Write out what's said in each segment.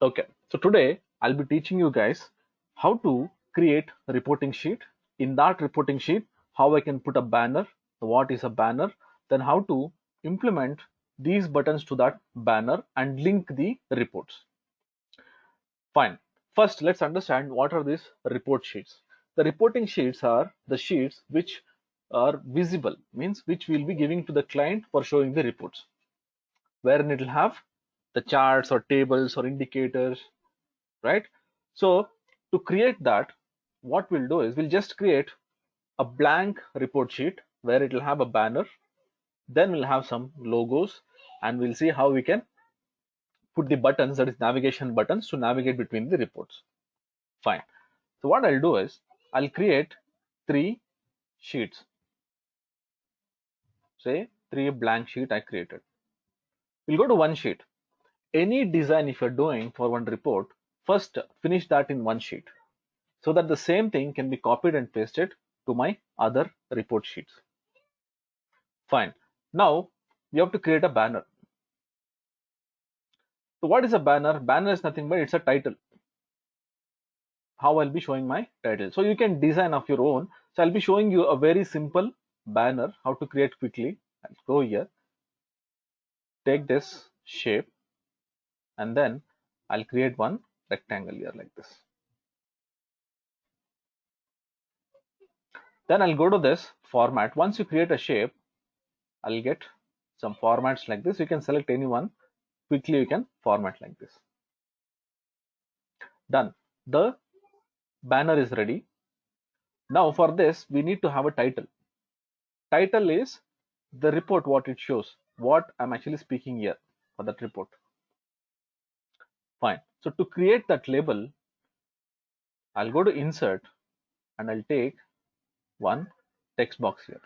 Okay, so today I'll be teaching you guys how to create a reporting sheet. In that reporting sheet, how I can put a banner, what is a banner, then how to implement these buttons to that banner and link the reports. Fine. First, let's understand what are these report sheets. The reporting sheets are the sheets which are visible, means which we'll be giving to the client for showing the reports, wherein it will have the charts or tables or indicators, right? So to create that, what we'll do is we'll just create a blank report sheet where it will have a banner, then we'll have some logos, and we'll see how we can put the buttons, that is navigation buttons, to navigate between the reports. Fine. So what I'll do is I'll create 3 sheets, say 3 blank sheet I created. We'll go to one sheet. Any design if you're doing for one report, first finish that in one sheet, so that the same thing can be copied and pasted to my other report sheets. Fine. Now we have to create a banner. So what is a banner? Banner is nothing but it's a title. How I'll be showing my title. So you can design of your own. So I'll be showing you a very simple banner, how to create quickly. I'll go here, take this shape, and then I'll create one rectangle here like this. Then I'll go to this format. Once you create a shape, I'll get some formats like this. You can select any one. Quickly you can format like this. Done. The banner is ready. Now for this we need to have a title. Title is the report, what it shows, what I'm actually speaking here for that report. Fine. So to create that label, I'll go to insert and I'll take one text box here.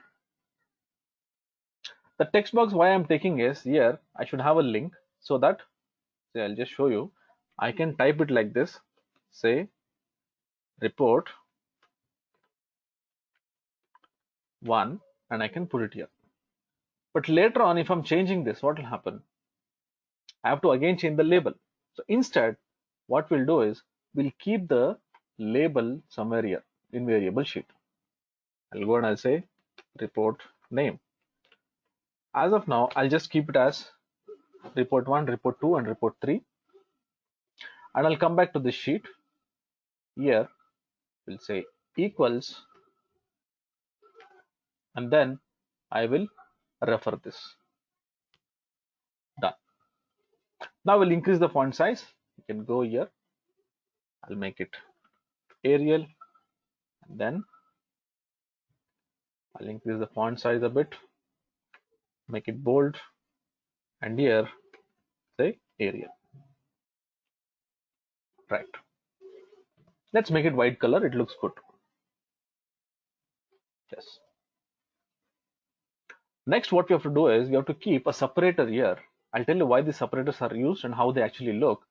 The text box why I'm taking is here I should have a link, so that, say, I'll just show you, I can type it like this, say report 1, and I can put it here. But later on if I'm changing this, what will happen? I have to again change the label. So instead what we'll do is we'll keep the label somewhere here in variable sheet. I'll go and I'll say report name. As of now I'll just keep it as report 1, report 2, and report 3, and I'll come back to this sheet. Here we'll say equals, and then I will refer this. Done. Now we'll increase the font size. You can go here, I'll make it Arial, and then I'll increase the font size a bit, make it bold, and here say Arial. Right. Let's make it white color, it looks good. Yes. Next what we have to do is we have to keep a separator here. I'll tell you why the separators are used and how they actually look.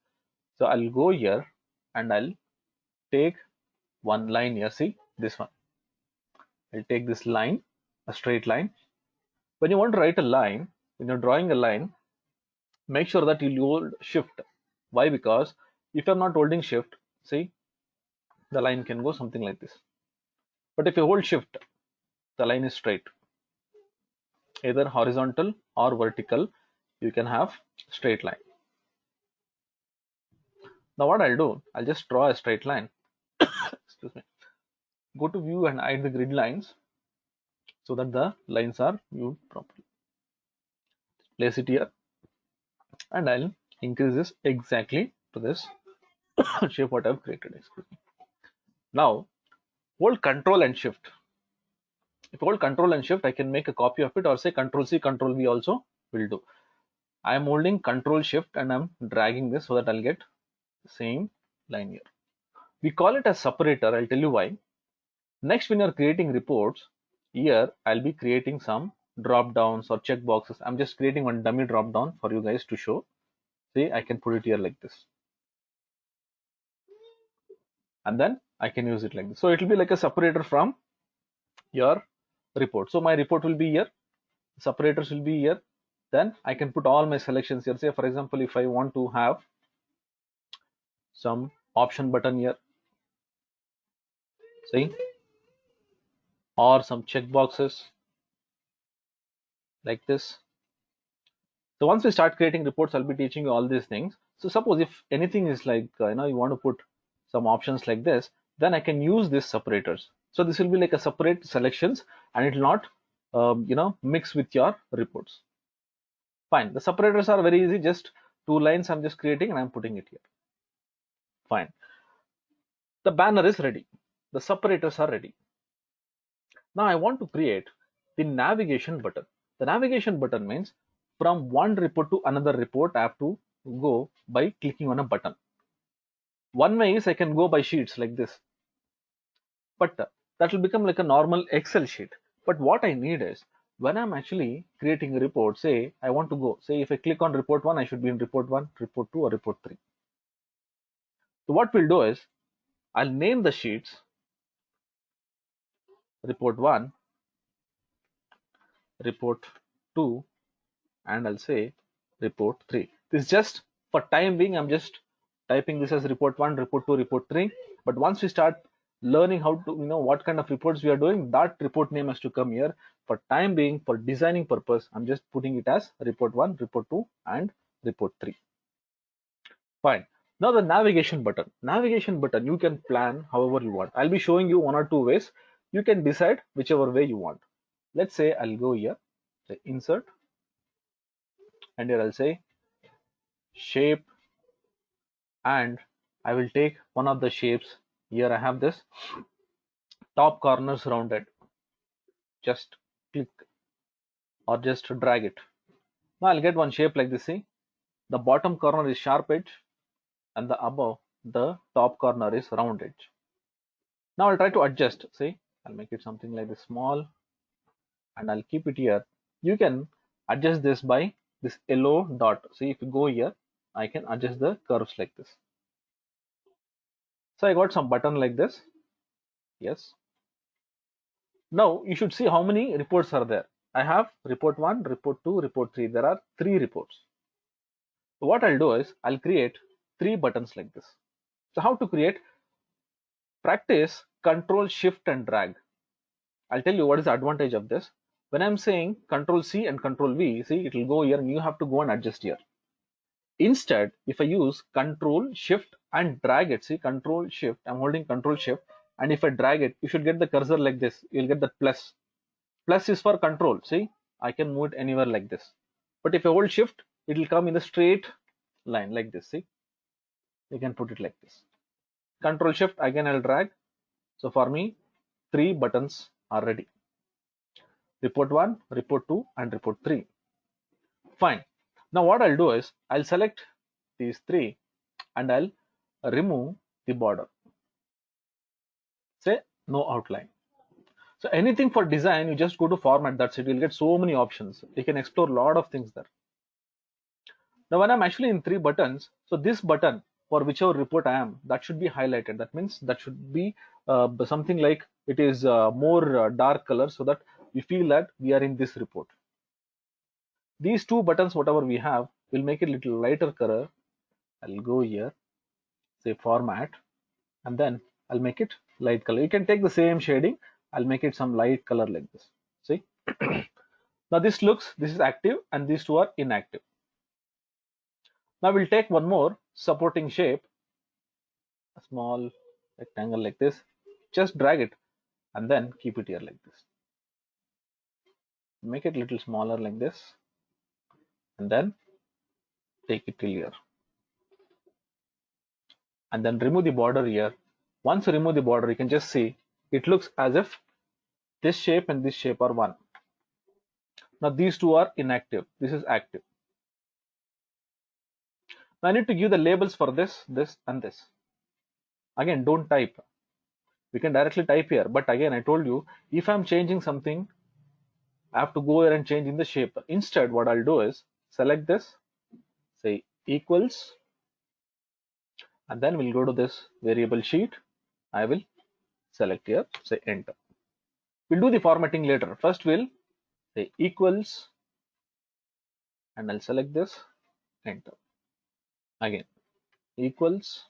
So I'll go here and I'll take one line here, see this one. I'll take this line, a straight line. When you want to write a line, when you're drawing a line, make sure that you hold shift. Why? Because if I'm not holding shift, see, the line can go something like this. But if you hold shift, the line is straight, either horizontal or vertical. You can have straight line. Now what I'll do, I'll just draw a straight line. Excuse me. Go to view and hide the grid lines so that the lines are viewed properly. Place it here, and I'll increase this exactly to this shape what I've created. Excuse me. Now hold Control and Shift. If I hold Control and Shift, I can make a copy of it, or say Control C, Control V also will do. I am holding Control Shift and I'm dragging this so that I'll get the same line here. We call it a separator. I'll tell you why. Next, when you're creating reports, here I'll be creating some drop downs or check boxes. I'm just creating one dummy drop down for you guys to show. See, I can put it here like this, and then I can use it like this. So it will be like a separator from your report. So my report will be here, separators will be here. Then I can put all my selections here. Say for example, if I want to have some option button here, see, or some checkboxes like this. So once we start creating reports, I'll be teaching you all these things. So suppose if anything is like, you want to put some options like this, then I can use these separators. So this will be like a separate selections and it will not, mix with your reports. Fine. The separators are very easy. Just 2 lines I'm just creating and I'm putting it here. Fine. The banner is ready. The separators are ready. Now I want to create the navigation button. The navigation button means from one report to another report, I have to go by clicking on a button. One way is I can go by sheets like this, but that will become like a normal Excel sheet. But what I need is when I'm actually creating a report, say I want to go, say if I click on report 1, I should be in report 1, report 2, or report 3. So what we'll do is I'll name the sheets report 1, report 2, and I'll say report 3. This is just for time being, I'm just typing this as report 1, report 2, report 3. But once we start learning how to, what kind of reports we are doing, that report name has to come here. For time being, for designing purpose, I'm just putting it as report 1, report 2, and report 3. Fine. Now the navigation button. Navigation button, you can plan however you want. I'll be showing you 1 or 2 ways. You can decide whichever way you want. Let's say I'll go here, say insert, and here I'll say shape, and I will take one of the shapes. Here I have this top corners rounded. Just click or just drag it. Now I'll get one shape like this. See, the bottom corner is sharp edge and the above, the top corner is round edge. Now I'll try to adjust. See, I'll make it something like this small and I'll keep it here. You can adjust this by this yellow dot. See, if you go here, I can adjust the curves like this. So I got some button like this. Yes. Now you should see how many reports are there. I have report 1, report 2, report 3. There are 3 reports. So what I'll do is I'll create 3 buttons like this. So how to create? Practice Control Shift and drag. I'll tell you what is the advantage of this. When I'm saying Control C and Control V, see, it will go here and you have to go and adjust here. Instead, if I use Control Shift and drag it, see, Control Shift, I'm holding Control Shift, and if I drag it, you should get the cursor like this. You'll get the plus. Plus is for control. See, I can move it anywhere like this. But if I hold Shift, it will come in a straight line like this. See, you can put it like this. Control Shift, again I'll drag. So for me, 3 buttons are ready. Report 1, report 2, and report 3. Fine. Now what I'll do is I'll select these 3 and I'll remove the border. Say no outline. So anything for design, you just go to format, that's it. You'll get so many options. You can explore a lot of things there. Now when I'm actually in 3 buttons, so this button for whichever report I am, that should be highlighted. That means that should be something like it is more dark color so that we feel that we are in this report. These 2 buttons, whatever we have, will make it a little lighter color. I'll go here, say format, and then I'll make it light color. You can take the same shading. I'll make it some light color like this. See? Now this is active and these 2 are inactive. Now we'll take one more supporting shape, a small rectangle like this. Just drag it and then keep it here like this. Make it a little smaller like this and then take it till here. And then remove the border here. Once you remove the border, you can just see it looks as if this shape and this shape are one. Now these 2 are inactive. This is active. Now I need to give the labels for this, this, and this. Again, don't type. We can directly type here. But again, I told you, if I'm changing something, I have to go here and change in the shape. Instead, what I'll do is select this, say equals, and then we'll go to this variable sheet. I will select here, say enter. We'll do the formatting later. First, we'll say equals, and I'll select this, enter. Again, equals,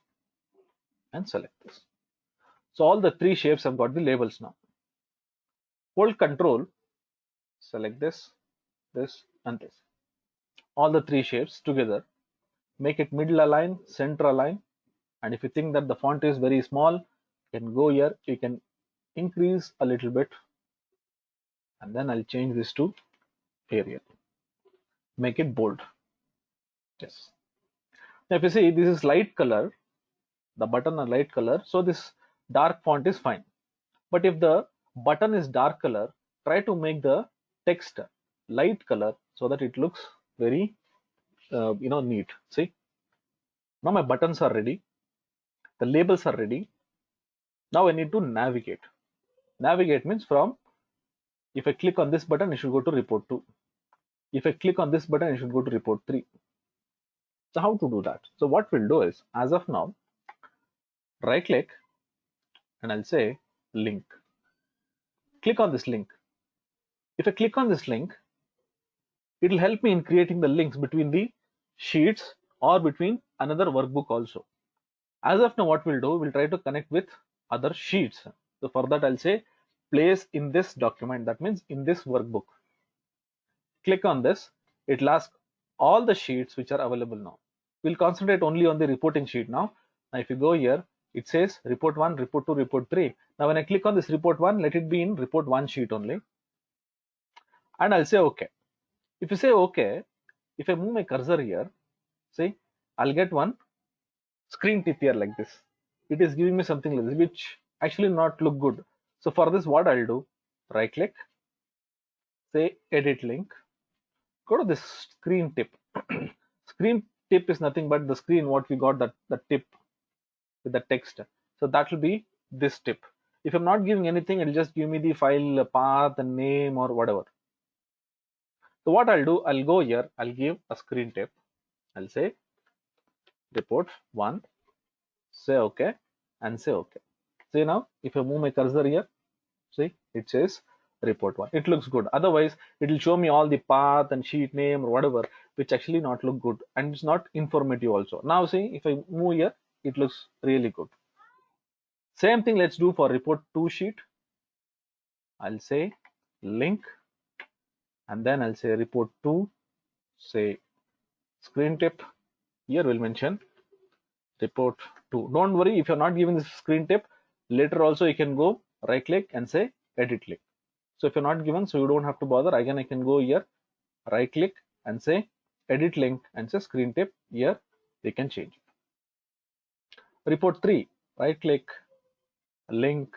and select this. So all the three shapes have got the labels now. Hold Control, select this, this, and this. All the three shapes together. Make it middle align, center align, and if you think that the font is very small, you can go here, you can increase a little bit, and then I'll change this to Arial. Make it bold. Yes. Now if you see this is light color, the button are light color, so this dark font is fine. But if the button is dark color, try to make the text light color so that it looks very neat. See, now my buttons are ready, the labels are ready. Now I need to navigate. Navigate means from, if I click on this button, it should go to report 2. If I click on this button, it should go to report 3. So how to do that? So what we'll do is, as of now, right click and I'll say link. Click on this link. If I click on this link, it will help me in creating the links between the sheets or between another workbook also. As of now, what we'll do, we'll try to connect with other sheets. So for that, I'll say place in this document. That means in this workbook. Click on this. It'll ask all the sheets which are available now. We'll concentrate only on the reporting sheet now. Now, if you go here, it says report 1, report 2, report 3. Now, when I click on this report 1, let it be in report 1 sheet only. And I'll say OK. If you say OK, if I move my cursor here, see, I'll get one screen tip here like this. It is giving me something like this, which actually not look good. So for this, what I'll do, right click, say edit link, go to this screen tip. Screen tip is nothing but the screen what we got, that the tip with the text. So that will be this tip. If I'm not giving anything, it'll just give me the file path and name or whatever. So what I'll do, I'll go here, I'll give a screen tip. I'll say report 1, say OK, and say OK. See now, if I move my cursor here, see, it says report 1. It looks good. Otherwise, it will show me all the path and sheet name or whatever, which actually not look good, and it's not informative also. Now see, if I move here, it looks really good. Same thing let's do for report 2 sheet. I'll say link, and then I'll say report 2, say screen tip. Here we'll mention report 2. Don't worry, if you're not giving this screen tip, later also you can go right click and say edit link. So if you're not given, so you don't have to bother. Again, I can go here, right click and say edit link and say screen tip. Here we can change it. Report 3, right click, link,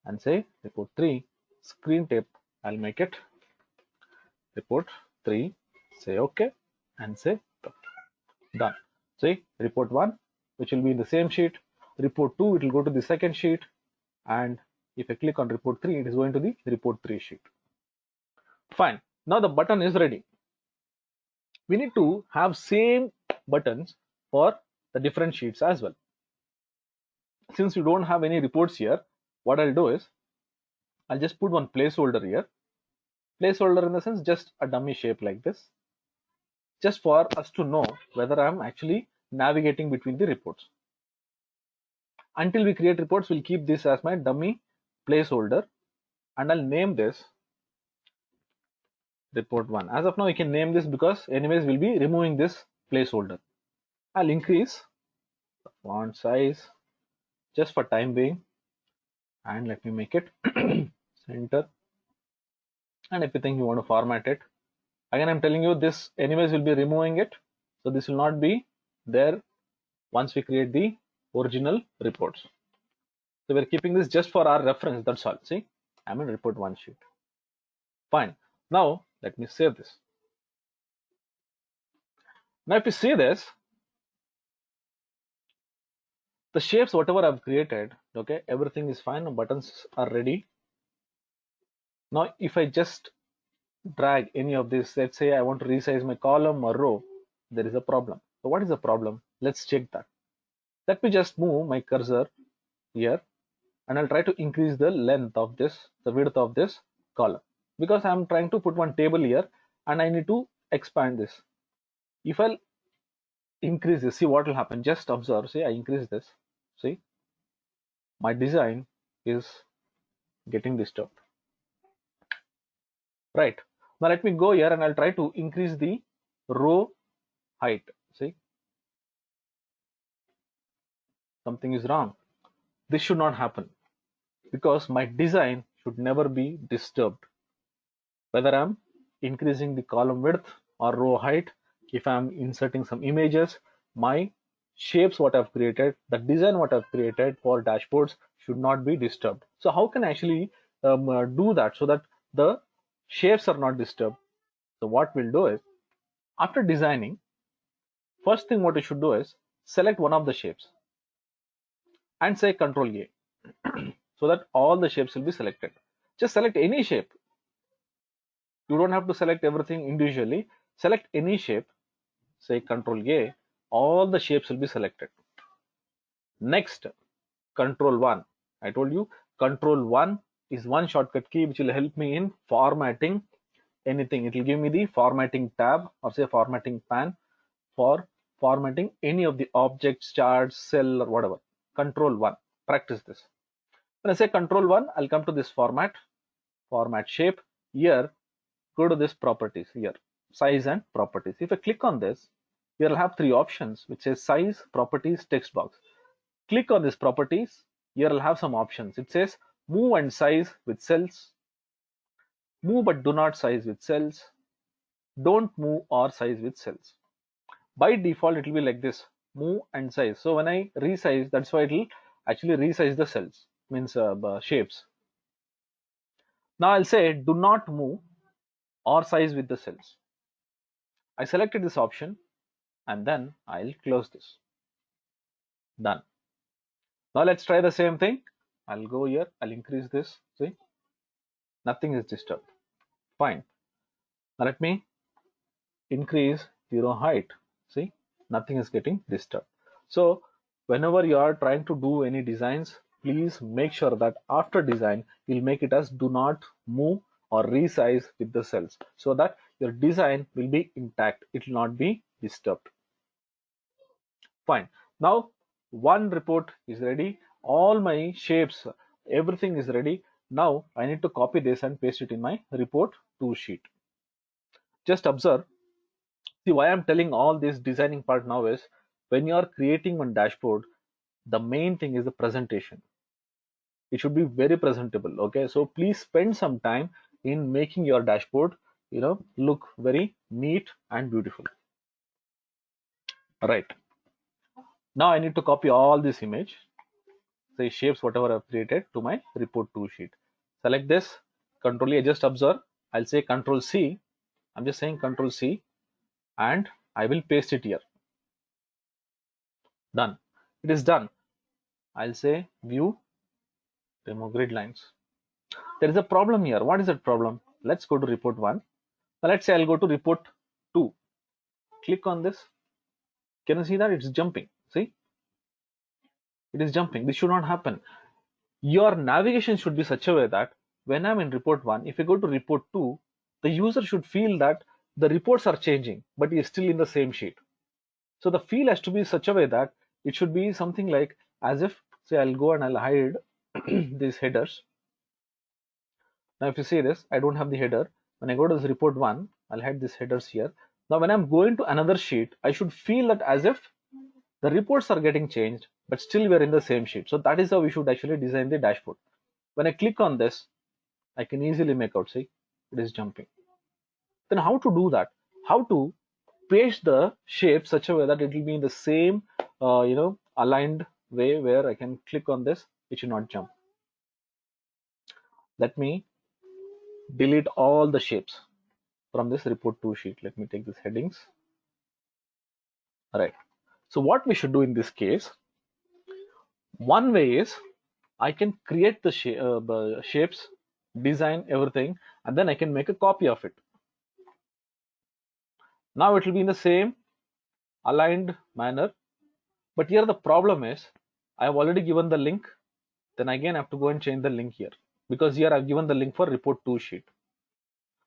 and say report 3 screen tip. I'll make it report 3, say OK, and say done. See, report 1, which will be in the same sheet. Report 2, it will go to the second sheet, and if I click on report 3, it is going to the report 3 sheet. Fine. Now the button is ready. We need to have same buttons for the different sheets as well. Since you don't have any reports here, what I'll do is I'll just put one placeholder here. Placeholder in the sense just a dummy shape like this, just for us to know whether I'm actually navigating between the reports. Until we create reports, we'll keep this as my dummy placeholder, and I'll name this report 1. As of now, you can name this because anyways we'll be removing this placeholder. I'll increase the font size just for time being, and let me make it center. And if you think you want to format it, again I'm telling you this anyways we'll be removing it, so this will not be there once we create the original reports. So we're keeping this just for our reference, that's all. See, I'm in report 1 sheet. Fine. Now let me save this. Now if you see this, the shapes whatever I've created, okay, everything is fine, the buttons are ready. Now if I just drag any of this, let's say I want to resize my column or row, there is a problem. So what is the problem? Let's check that. Let me just move my cursor here, and I'll try to increase the length of this, the width of this column, because I'm trying to put one table here and I need to expand this. If I'll increase this, see what will happen. Just observe. See, I increase this. See, my design is getting disturbed. Right. Now let me go here and I'll try to increase the row height. See, something is wrong. This should not happen because my design should never be disturbed. Whether I'm increasing the column width or row height, if I'm inserting some images, my shapes what I've created, the design what I've created for dashboards should not be disturbed. So how can I actually do that so that the shapes are not disturbed? So what we'll do is, after designing, first thing what you should do is select one of the shapes and say Control A so that all the shapes will be selected. Just select any shape. You don't have to select everything individually. Select any shape, say Control A, all the shapes will be selected. Next, Control 1. I told you Control 1 is one shortcut key which will help me in formatting anything. It will give me the formatting tab or say formatting pan for formatting any of the objects, charts, cell or whatever. Control 1. Practice this. When I say Control 1, I'll come to this format shape. Here, go to this properties here, size and properties. If I click on this, you'll have three options which says size, properties, text box. Click on this properties. Here I'll have some options. It says move and size with cells, move but do not size with cells, don't move or size with cells. By default, it will be like this, move and size. So when I resize, that's why it will actually resize the cells, means shapes. Now I'll say do not move or size with the cells. I selected this option and then I'll close this. Done. Now let's try the same thing. I'll go here, I'll increase this. See, nothing is disturbed. Fine. Now let me increase the row height. See, nothing is getting disturbed. So whenever you are trying to do any designs, please make sure that after design, you'll make it as do not move or resize with the cells so that your design will be intact. It will not be disturbed. Fine. Now one report is ready. All my shapes, everything is ready. Now I need to copy this and paste it in my report 2 sheet. Just observe. See, why I'm telling all this designing part now is when you are creating one dashboard, the main thing is the presentation. It should be very presentable. Okay, so please spend some time in making your dashboard, look very neat and beautiful. All right. Now I need to copy all this image, say shapes, whatever I've created, to my report 2 sheet. Select this, Control A, just observe. I'll say Control C. I'm just saying Control C and I will paste it here. Done. It is done. I'll say view, remove grid lines. There is a problem here. What is that problem? Let's go to report 1. Now let's say I'll go to report 2. Click on this. Can you see that it's jumping? See, it is jumping. This should not happen. Your navigation should be such a way that when I'm in report 1, if you go to report 2, the user should feel that the reports are changing, but he is still in the same sheet. So the feel has to be such a way that it should be something like as if, say, I'll go and I'll hide these headers. Now if you see this, I don't have the header. When I go to this report 1, I'll hide these headers here. Now when I'm going to another sheet, I should feel that as if the reports are getting changed, but still we're in the same sheet. So that is how we should actually design the dashboard. When I click on this, I can easily make out, see, it is jumping. Then how to do that? How to paste the shape such a way that it will be in the same, aligned way where I can click on this, it should not jump. Let me delete all the shapes from this report 2 sheet. Let me take these headings. All right. So what we should do in this case, one way is I can create the shapes, design everything, and then I can make a copy of it. Now it will be in the same aligned manner. But here the problem is I have already given the link. Then again I have to go and change the link here because here I've given the link for report 2 sheet.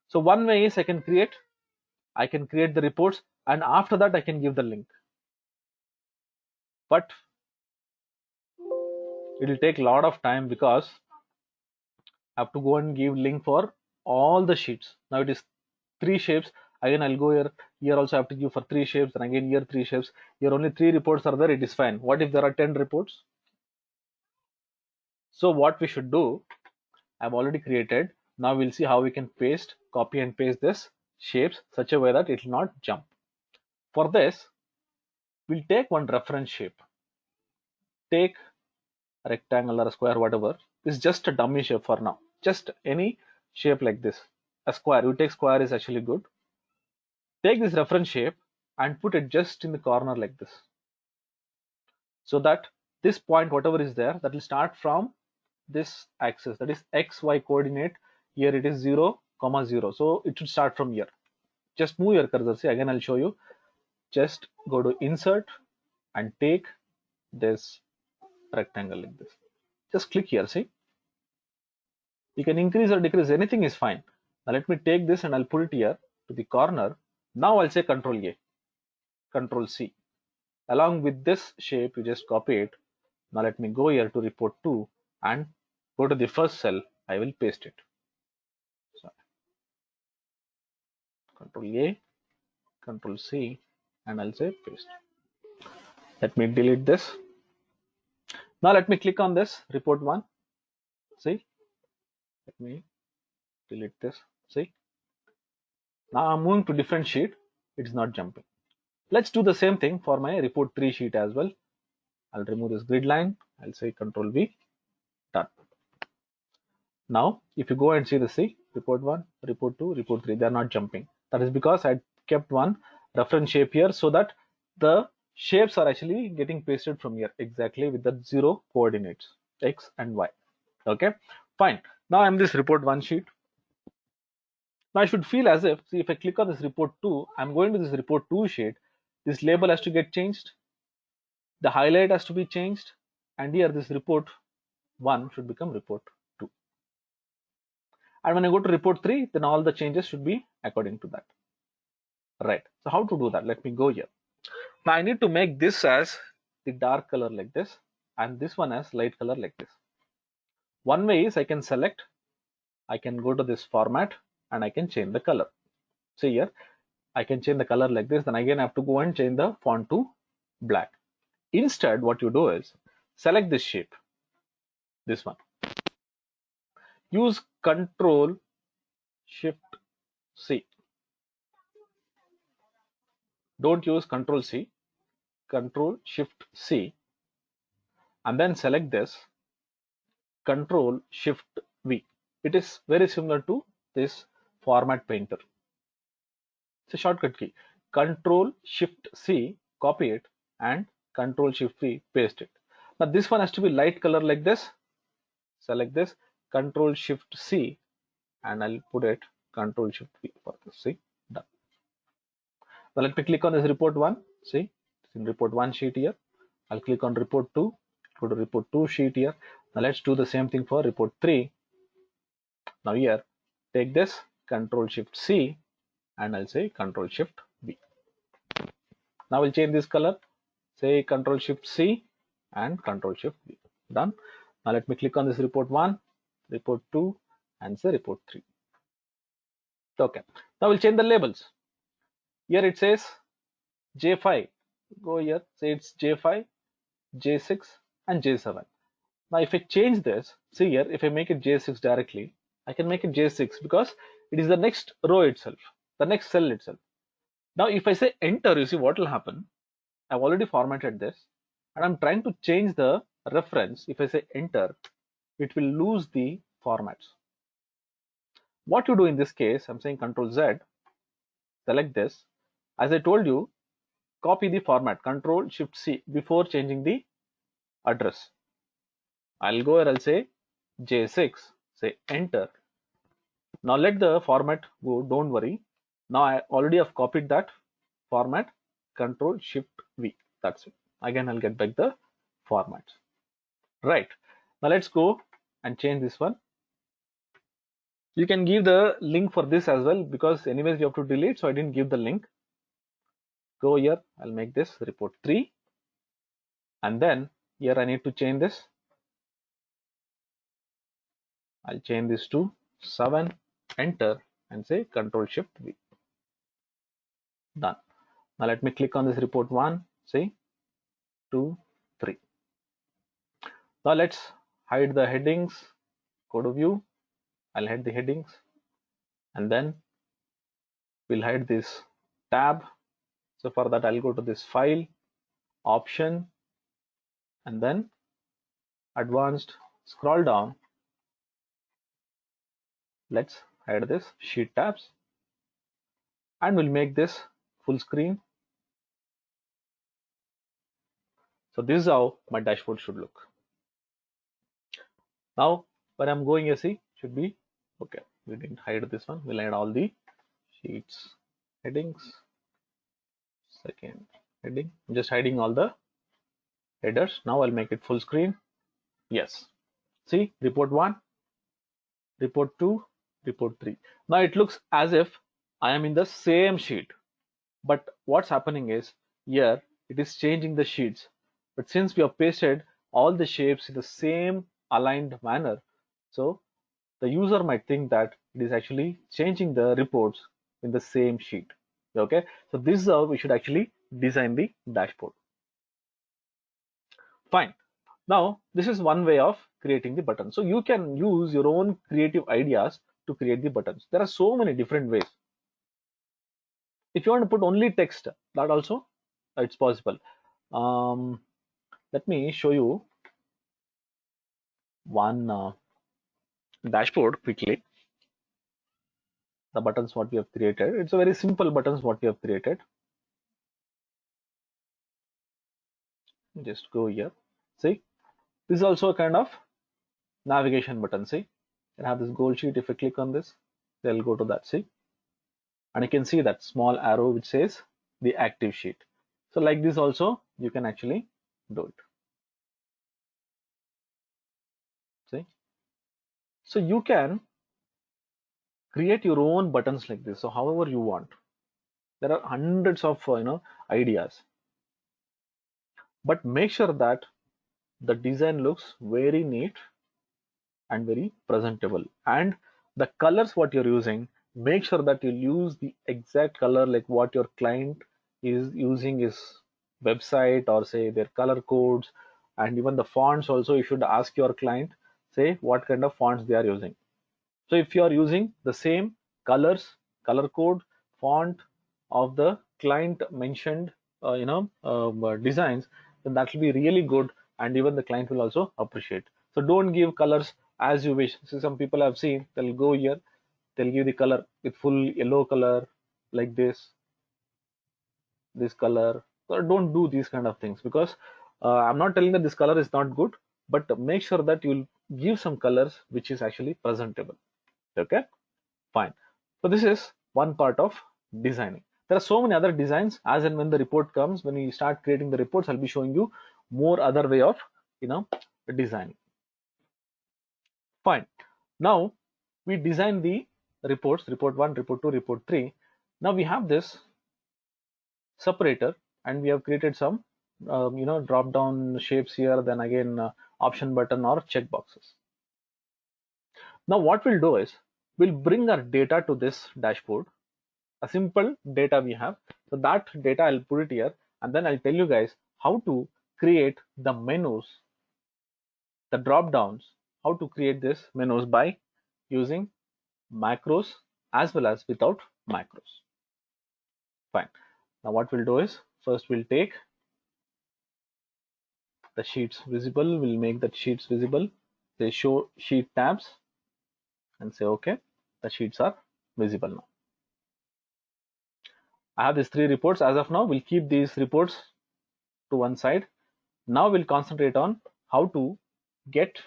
So one way is I can create the reports and after that I can give the link. But it will take a lot of time because I have to go and give link for all the sheets. Now it is three shapes. Again, I'll go here. Here also I have to give for three shapes, and again here three shapes. Here only three reports are there. It is fine. What if there are 10 reports? So what we should do, I've already created. Now we'll see how we can paste, copy and paste this shapes such a way that it will not jump. For this, we'll take one reference shape. Take a rectangle or a square, whatever. This is just a dummy shape for now. Just any shape like this. A square. You take square is actually good. Take this reference shape and put it just in the corner like this. So that this point, whatever is there, that will start from this axis, that is xy coordinate. Here it is 0, 0. So it should start from here. Just move your cursor. See, again I'll show you. Just go to insert and take this rectangle like this. Just click here. See, you can increase or decrease, anything is fine. Now let me take this and I'll put it here to the corner. Now I'll say Control A, Control C. Along with this shape, you just copy it. Now let me go here to report 2 and go to the first cell. I will paste it. So, Control A, Control C, and I'll say paste. Let me delete this. Now let me click on this report 1. See, let me delete this. See, now I'm moving to different sheet. It's not jumping. Let's do the same thing for my report 3 sheet as well. I'll remove this grid line. I'll say Control V. Done. Now, if you go and see the report 1, report 2, report 3, they are not jumping. That is because I kept one reference shape here so that the shapes are actually getting pasted from here exactly with the 0 coordinates, x and y. Okay, fine. Now I'm this report 1 sheet. Now I should feel as if, see, if I click on this report 2, I'm going to this report 2 sheet. This label has to get changed. The highlight has to be changed. And here this report 1 should become report 2. And when I go to report 3, then all the changes should be according to that. Right. So how to do that? Let me go here. Now I need to make this as the dark color like this and this one as light color like this. One way is I can select, I can go to this format and I can change the color. See here, I can change the color like this. Then again I have to go and change the font to black. Instead, what you do is select this shape, this one. Use Control Shift C. Don't use Control C. Control Shift C. And then select this. Control Shift V. It is very similar to this format painter. It's a shortcut key. Control Shift C, copy it, and Control Shift V, paste it. Now this one has to be light color like this. Select this, Control Shift C, and I'll put it Control Shift V for this. See, done. Now let me click on this report 1. See, it's in report 1 sheet here. I'll click on report 2. Go to report 2 sheet here. Now let's do the same thing for report 3. Now here, take this Control Shift C, and I'll say Control Shift V. Now we'll change this color. Say Control Shift C and Control Shift V. Done. Now let me click on this report 1, report 2, and say report 3. Okay. Now we'll change the labels. Here it says J5. Go here, say it's J5, J6, and J7. Now if I change this, see here, if I make it J6 directly, I can make it J6 because it is the next row itself, the next cell itself. Now if I say enter, you see what will happen. I've already formatted this and I'm trying to change the reference. If I say enter, it will lose the formats. What you do in this case, I'm saying Control Z, select this. As I told you, copy the format, Control Shift C before changing the address. I'll go here, I'll say J6, say enter. Now let the format go, don't worry. Now I already have copied that format, Control Shift V, that's it. Again, I'll get back the formats. Right, now let's go and change this one. You can give the link for this as well because anyways you have to delete, so I didn't give the link. Go here, I'll make this report 3 and then here I need to change this I'll change this to 7, enter, and say Control Shift V. Done. Now let me click on this report 1, say 2, 3. Now let's hide the headings. Go to view. I'll hide the headings, and then we'll hide this tab. So for that, I'll go to this file, option, and then advanced, scroll down. Let's hide this sheet tabs, and we'll make this full screen. So this is how my dashboard should look. Now when I'm going, you see, should be okay. We didn't hide this one. We'll hide all the sheets headings. Second heading, I'm just hiding all the headers. Now I'll make it full screen. Yes, see, report 1, report 2, report 3. Now it looks as if I am in the same sheet, but what's happening is here it is changing the sheets, but since we have pasted all the shapes in the same aligned manner, so the user might think that it is actually changing the reports in the same sheet. Okay, so this is how we should actually design the dashboard. Fine. Now this is one way of creating the button. So you can use your own creative ideas to create the buttons. There are so many different ways. If you want to put only text, that also it's possible. Let me show you one dashboard quickly. The buttons what we have created. It's a very simple buttons what we have created. Just go here. See, this is also a kind of navigation button. See, you have this goal sheet. If I click on this, they'll go to that. See, and you can see that small arrow which says the active sheet. So like this also you can actually do it. See, so you can create your own buttons like this. So however you want. There are hundreds of ideas, but make sure that the design looks very neat and very presentable, and the colors what you're using, make sure that you use the exact color like what your client is using is website, or say their color codes, and even the fonts also you should ask your client, say what kind of fonts they are using. So if you are using the same colors, color code, font of the client mentioned designs, then that will be really good, and even the client will also appreciate. So don't give colors as you wish. So some people I've seen, they'll go here, they'll give the color with full yellow color like this color. So don't do these kind of things, because I'm not telling that this color is not good, but make sure that you'll give some colors which is actually presentable. Okay, fine. So this is one part of designing. There are so many other designs. As and when the report comes, when we start creating the reports, I'll be showing you more other way of designing. Fine. Now we design the reports, report 1, report 2, report 3. Now we have this separator, and we have created some drop down shapes here, then again option button or check boxes. Now what we'll do is we'll bring our data to this dashboard, a simple data we have. So that data I'll put it here, and then I'll tell you guys how to create the menus, the drop downs, how to create this menus by using macros as well as without macros. Fine. Now what we'll do is first we'll take the sheets visible, we'll make that sheets visible. They show sheet tabs and say okay, the sheets are visible now. I have these 3 reports as of now. We'll keep these reports to one side. Now we'll concentrate on how to get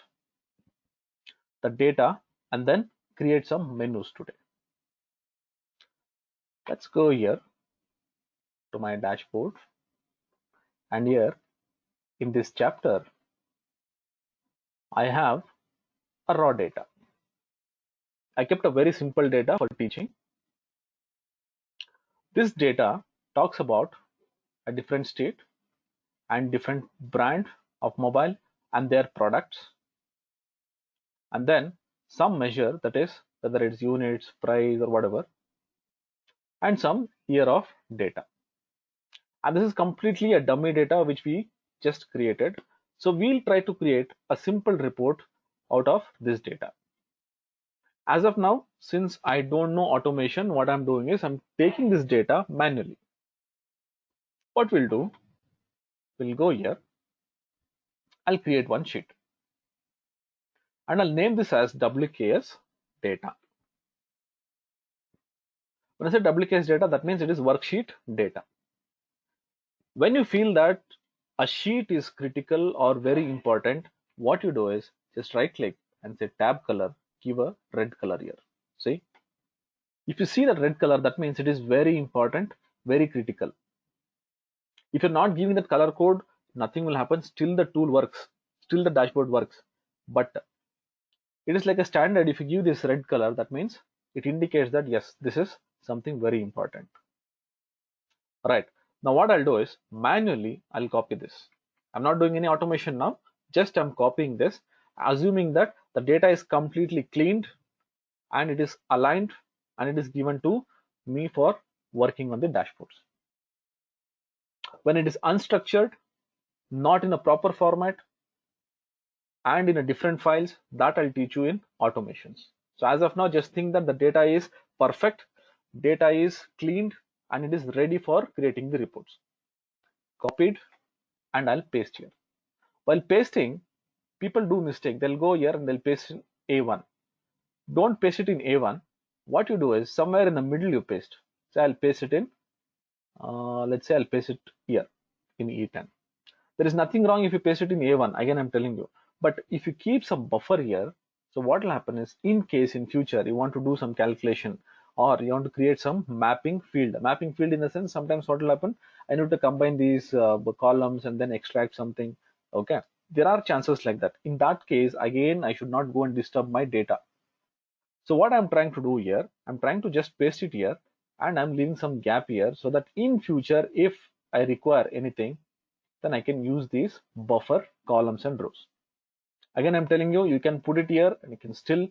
the data and then create some menus today. Let's go here to my dashboard, and here in this chapter I have a raw data. I kept a very simple data for teaching. This data talks about a different state and different brand of mobile and their products, and then some measure, that is whether it's units, price or whatever, and some year of data. And this is completely a dummy data which we just created. So we'll try to create a simple report out of this data. As of now, since I don't know automation, what I'm doing is I'm taking this data manually. What we'll do, we'll go here, I'll create one sheet and I'll name this as WKS data. When I say WKS data, that means it is worksheet data. When you feel that a sheet is critical or very important, what you do is just right click and say tab color, give a red color here. See, if you see the red color, that means it is very important, very critical. If you're not giving that color code, nothing will happen. Still the tool works, still the dashboard works. But it is like a standard. If you give this red color, that means it indicates that yes, this is something very important. Right. Now what I'll do is manually I'll copy this. I'm not doing any automation now, just I'm copying this, assuming that the data is completely cleaned and it is aligned and it is given to me for working on the dashboards. When it is unstructured, not in a proper format, and in a different files, that I'll teach you in automations. So as of now, just think that the data is perfect, data is cleaned, and it is ready for creating the reports. Copied, and I'll paste here. While pasting, people do mistake. They'll go here and they'll paste in A1. Don't paste it in A1. What you do is somewhere in the middle you paste. So I'll paste it in, let's say I'll paste it here in E10. There is nothing wrong if you paste it in A1. Again, I'm telling you. But if you keep some buffer here, so what will happen is in case in future you want to do some calculation or you want to create some mapping field. Mapping field in the sense, sometimes what will happen, I need to combine these columns and then extract something. Okay, there are chances like that. In that case, again, I should not go and disturb my data. So what I'm trying to do here, I'm trying to just paste it here and I'm leaving some gap here so that in future, if I require anything, then I can use these buffer columns and rows. Again, I'm telling you, you can put it here and you can still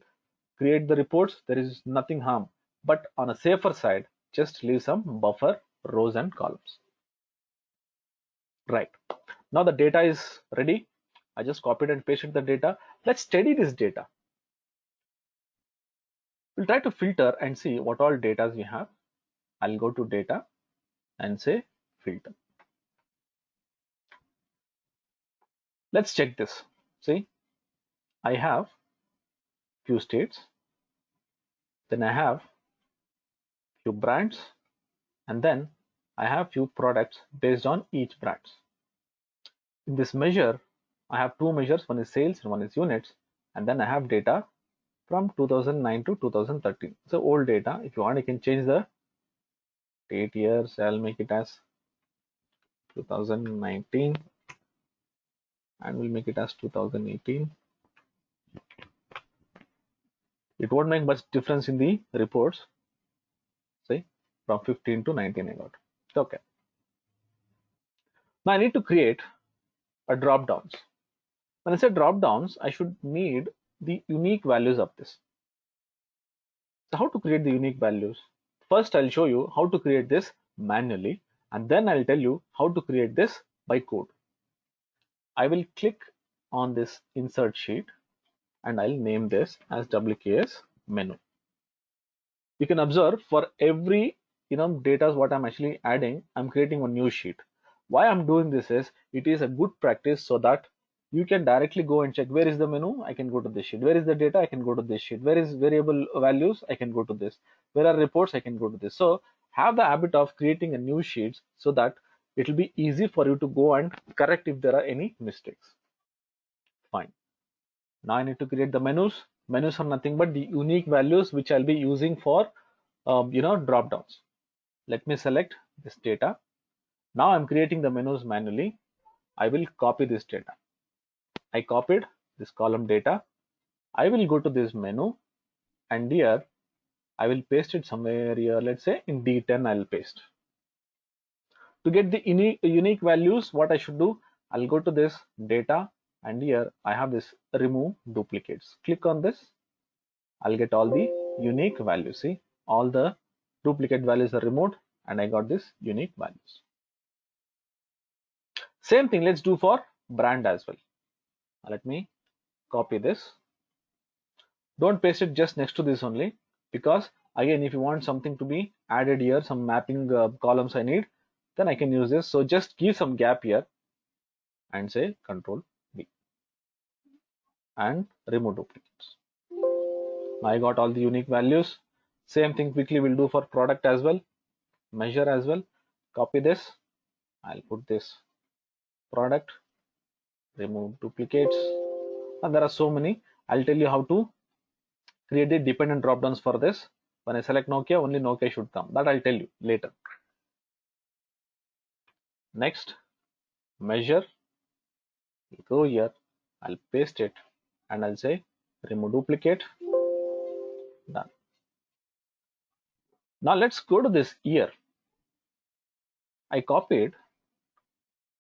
create the reports. There is nothing harm, but on a safer side, just leave some buffer rows and columns. Right. Now the data is ready. I just copied and pasted the data. Let's study this data. We'll try to filter and see what all data we have. I'll go to data and say filter. Let's check this. See, I have few states, then I have few brands, and then I have few products based on each brands. In this measure, I have two measures, one is sales and one is units, and then I have data from 2009 to 2013. So old data. If you want, you can change the date here. So I'll make it as 2019 and we'll make it as 2018. It won't make much difference in the reports. Say from 15 to 19 I got. Okay. Now I need to create a drop downs. When I say drop downs, I should need the unique values of this. So how to create the unique values? First, I'll show you how to create this manually, and then I'll tell you how to create this by code. I will click on this insert sheet and I'll name this as WKS menu. You can observe for every data what I'm actually adding, I'm creating a new sheet. Why I'm doing this is it is a good practice so that you can directly go and check where is the menu, I can go to this sheet. Where is the data, I can go to this sheet. Where is variable values, I can go to this. Where are reports, I can go to this. So have the habit of creating a new sheet so that it will be easy for you to go and correct if there are any mistakes. Fine. Now I need to create the menus. Menus are nothing but the unique values which I'll be using for drop downs. Let me select this data. Now I'm creating the menus manually. I will copy this data. I copied this column data. I will go to this menu and here I will paste it somewhere here. Let's say in D10 I'll paste. To get the unique values, what I should do, I'll go to this data and here I have this remove duplicates. Click on this I'll get all the unique values. See, all the duplicate values are removed and I got this unique values. Same thing let's do for brand as well. Let me copy this. Don't paste it just next to this only, because again if you want something to be added here, some mapping columns I need, then I can use this. So just give some gap here and say Control V and remove duplicates. Now I got all the unique values. Same thing quickly we'll do for product as well, measure as well. Copy this, I'll put this product, remove duplicates, and there are so many. I'll tell you how to create the dependent drop downs for this. When I select Nokia, only Nokia should come. That I'll tell you later. Next, measure, go here, I'll paste it and I'll say remove duplicate. Done. Now let's go to this year. I copied,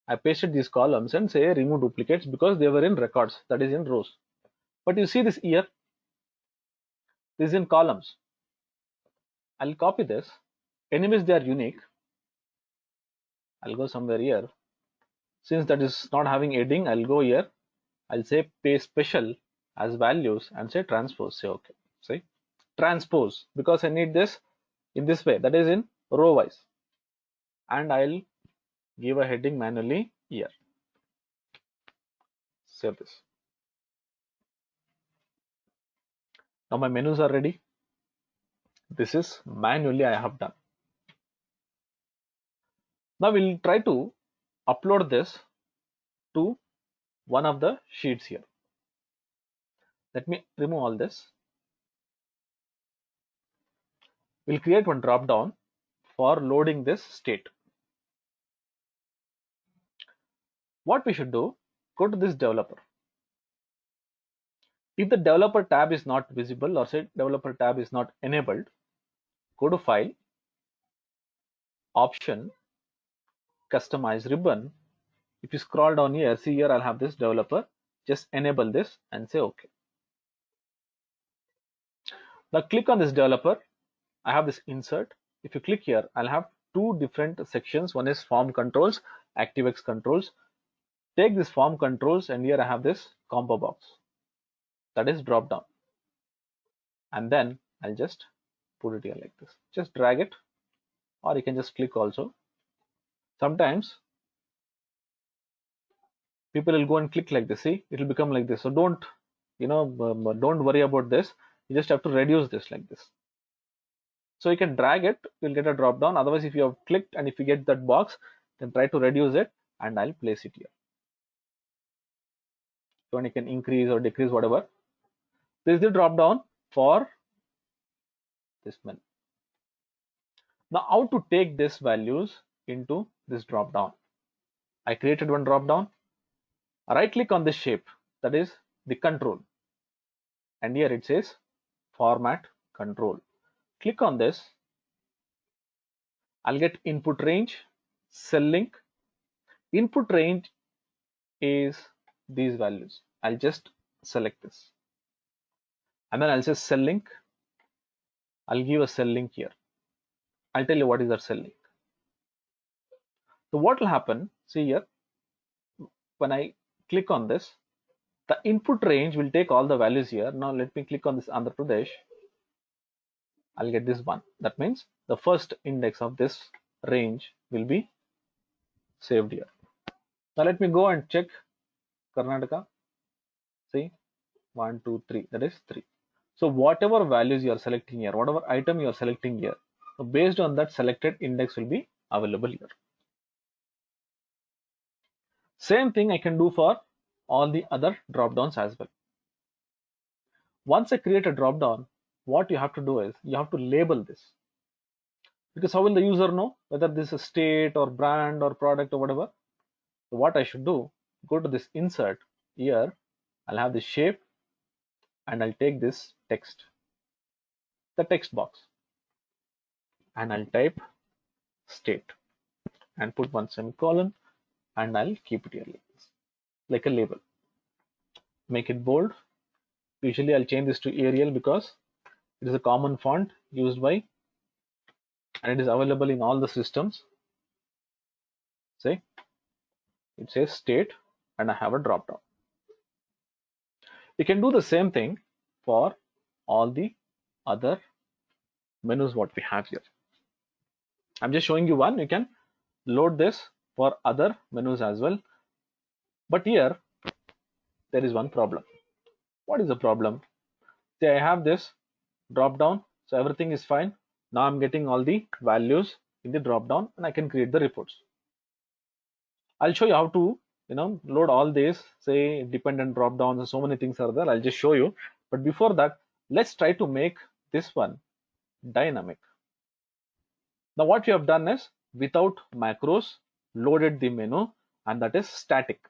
I pasted these columns and say remove duplicates because they were in records, that is in rows. But you see this year, this is in columns. I'll copy this. Anyways, they are unique. I'll go somewhere here. Since that is not having heading, I'll go here. I'll say paste special as values and say transpose. Say okay. See, transpose because I need this in this way, that is in row wise. And I'll give a heading manually here. Save this. Now my menus are ready. This is manually I have done. Now we'll try to upload this to one of the sheets here. Let me remove all this. We'll create one drop down for loading this state. What we should do, go to this developer. If the developer tab is not visible or say developer tab is not enabled, go to file, option, customize ribbon. If you scroll down here, see here I'll have this developer. Just enable this and say okay. Now click on this developer. I have this insert. If you click here, I'll have two different sections. One is form controls, ActiveX controls. Take this form controls and here I have this combo box, that is drop down, and then I'll just put it here like this. Just drag it, or you can just click also. Sometimes people will go and click like this. See, it will become like this. So don't worry about this. You just have to reduce this like this. So you can drag it, you'll get a drop down. Otherwise, if you have clicked and if you get that box, then try to reduce it and I'll place it here. So you can increase or decrease whatever. This is the drop down for this menu. Now how to take these values into this drop down? I created one drop down. Right click on this shape, that is the control, and here it says format control. Click on this. I'll get input range, cell link. Input range is these values. I'll just select this and then I'll say cell link. I'll give a cell link here. I'll tell you what is that cell link. So what will happen, see here, when I click on this, the input range will take all the values here. Now let me click on this Andhra Pradesh. I'll get this one. That means the first index of this range will be saved here. Now let me go and check Karnataka. See, 1, 2, 3, that is 3. So whatever values you are selecting here, whatever item you are selecting here, so based on that selected index will be available here. Same thing I can do for all the other drop downs as well. Once I create a drop down, what you have to do is you have to label this, because how will the user know whether this is a state or brand or product or whatever? So what I should do, go to this insert here, I'll have this shape and I'll take this text, the text box, and I'll type state and put one semicolon and I'll keep it here like this, like a label. Make it bold. Usually I'll change this to Arial because It is a common font used by, and it is available in all the systems. Say it says state, and I have a drop down. You can do the same thing for all the other menus what we have here. I'm just showing you one. You can load this for other menus as well. But here there is one problem. What is the problem? Say I have this drop down, so everything is fine. Now I'm getting all the values in the drop down, and I can create the reports. I'll show you how to load all these, say dependent drop downs, and so many things are there. I'll just show you. But before that, let's try to make this one dynamic. Now what we have done is, without macros, loaded the menu, and that is static.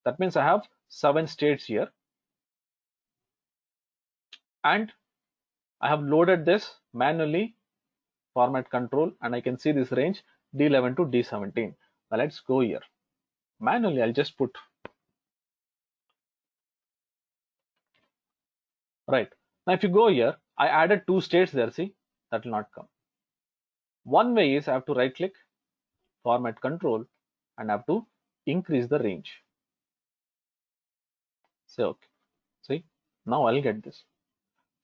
That means I have 7 states here, and I have loaded this manually, format control, and I can see this range D11 to D17. Now let's go here. Manually, I'll just put, right. Now if you go here, I added 2 states there, see, that will not come. One way is I have to right click, format control, and I have to increase the range. Say okay. See, now I'll get this.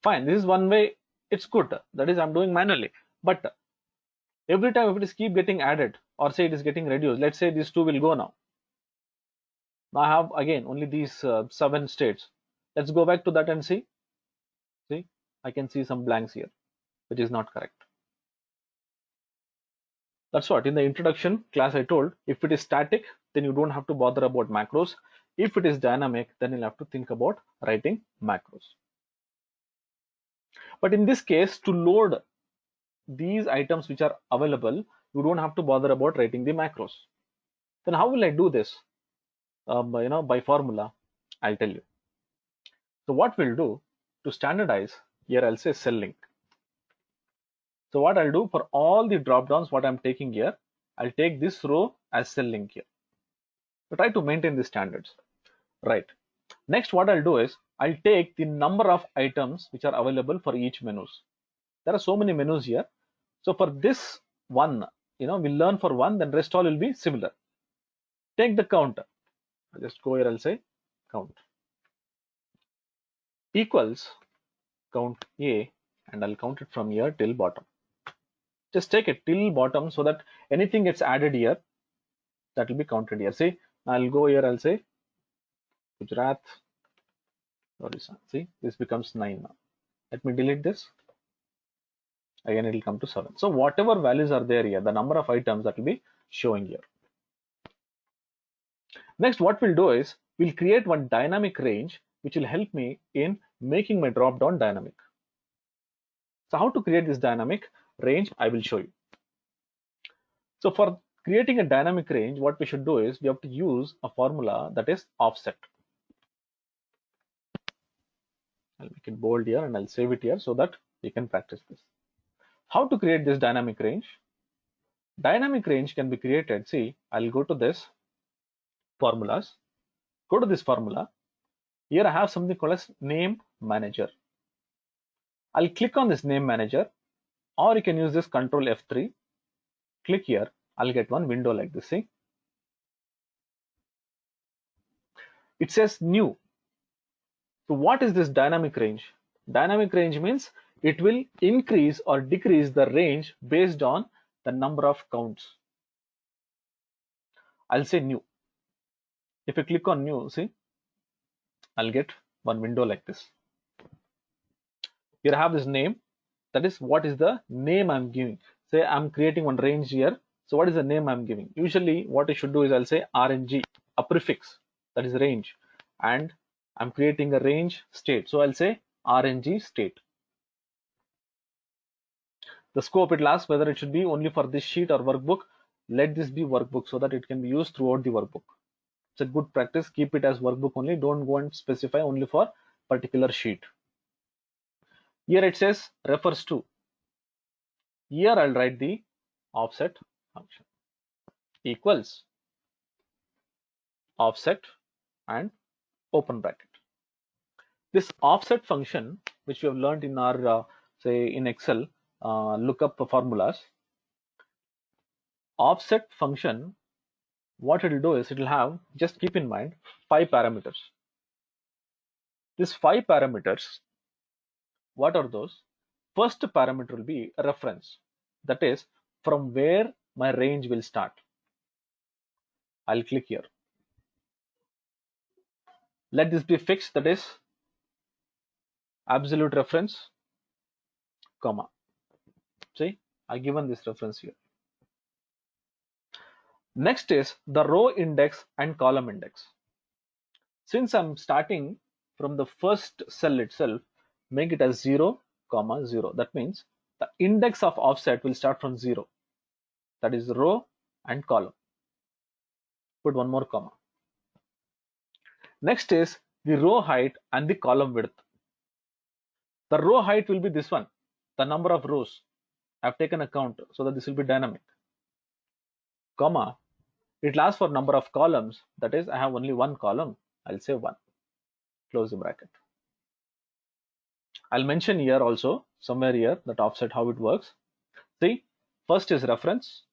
Fine, this is one way, it's good. That is, I'm doing manually. But every time if it is keep getting added, or say it is getting reduced, let's say these 2 will go now. Now I have again only these 7 states. Let's go back to that and see. See, I can see some blanks here, which is not correct. That's what in the introduction class I told, if it is static, then you don't have to bother about macros. If it is dynamic, then you'll have to think about writing macros. But in this case, to load these items which are available, you don't have to bother about writing the macros. Then how will I do this? By formula, I'll tell you. So what we'll do to standardize, here I'll say cell link. So what I'll do for all the drop downs, what I'm taking here, I'll take this row as cell link here. So try to maintain the standards, right? Next, what I'll do is I'll take the number of items which are available for each menus. There are so many menus here. So for this one, we'll learn for one, then rest all will be similar. Take the count. I'll just go here, I'll say count equals count A, and I'll count it from here till bottom. Just take it till bottom so that anything gets added here, that will be counted here. See, I'll go here, I'll say Gujarat, Orissa. See, this becomes 9 now. Let me delete this. Again, it will come to 7. So whatever values are there here, the number of items, that will be showing here. Next, what we'll do is we'll create one dynamic range which will help me in making my drop down dynamic. So how to create this dynamic range, I will show you. So for creating a dynamic range, what we should do is we have to use a formula, that is offset. I'll make it bold here and I'll save it here so that you can practice this. How to create this dynamic range? Dynamic range can be created. See, I'll go to this formulas, go to this formula. Here I have something called as name manager. I'll click on this name manager, or you can use this Control F3. Click here, I'll get one window like this. See, it says new. So what is this dynamic range? Dynamic range means it will increase or decrease the range based on the number of counts. I'll say new. If I click on new, see, I'll get one window like this. Here I have this name. That is, what is the name I'm giving? Say I'm creating one range here. So what is the name I'm giving? Usually what I should do is I'll say RNG, a prefix, that is range. And I'm creating a range state. So I'll say RNG state. The scope, it will ask whether it should be only for this sheet or workbook. Let this be workbook so that it can be used throughout the workbook. It's a good practice. Keep it as workbook only. Don't go and specify only for particular sheet. Here it says refers to. Here I'll write the offset function equals offset and open bracket. This offset function which we have learned in our say in Excel lookup formulas. Offset function, what it will do is it will have, just keep in mind, 5 parameters. These 5 parameters, what are those? First parameter will be a reference, that is from where my range will start. I'll click here. Let this be fixed, that is absolute reference, comma. See, I given this reference here. Next is the row index and column index. Since I'm starting from the first cell itself, make it as 0, comma 0. That means the index of offset will start from 0. That is row and column. Put one more comma. Next is the row height and the column width. The row height will be this one, the number of rows. I've taken a count so that this will be dynamic. Comma, it lasts for number of columns. That is, I have only one column. I'll say 1. Close the bracket. I'll mention here also, somewhere here, that offset how it works. See, first is reference,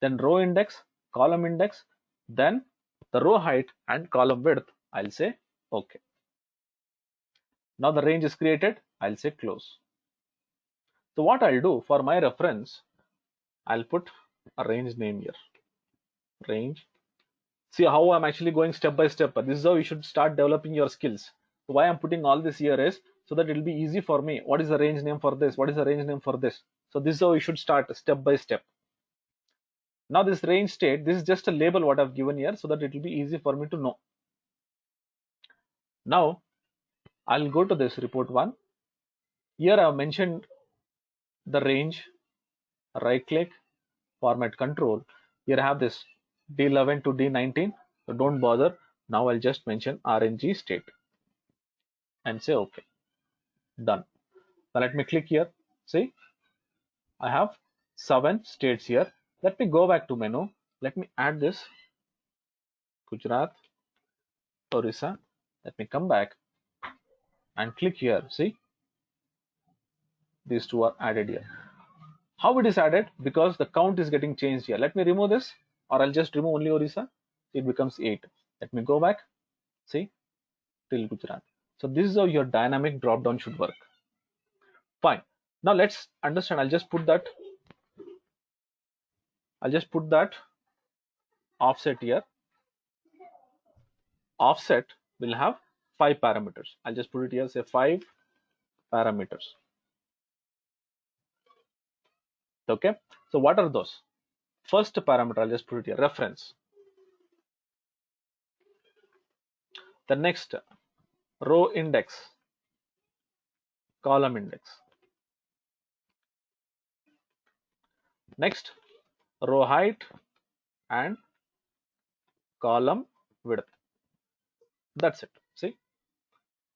then row index, column index, then the row height and column width. I'll say OK. Now the range is created. I'll say close. So what I'll do for my reference, I'll put a range name here. Range. See how I'm actually going step by step. This is how you should start developing your skills. So why I'm putting all this here is so that it'll be easy for me. What is the range name for this? What is the range name for this? So this is how you should start step by step. Now this range state, this is just a label what I've given here so that it will be easy for me to know. Now I'll go to this report 1. Here I've mentioned the range, right click, format control. Here I have this D11 to D19. So don't bother. Now I'll just mention RNG state and say OK. Done. Now let me click here. See, I have 7 states here. Let me go back to menu. Let me add this Gujarat, Orissa. Let me come back and click here. See, these two are added here. How it is added? Because the count is getting changed here. Let me remove this, or I'll just remove only Orissa. It becomes 8. Let me go back. See, till Gujarat. So this is how your dynamic drop down should work. Fine. Now let's understand. I'll just put that offset here. Offset will have 5 parameters. I'll just put it here, say 5 parameters. Okay. So what are those? First parameter, I'll just put it here, reference. The next, row index, column index. Next, row height and column width. That's it. See,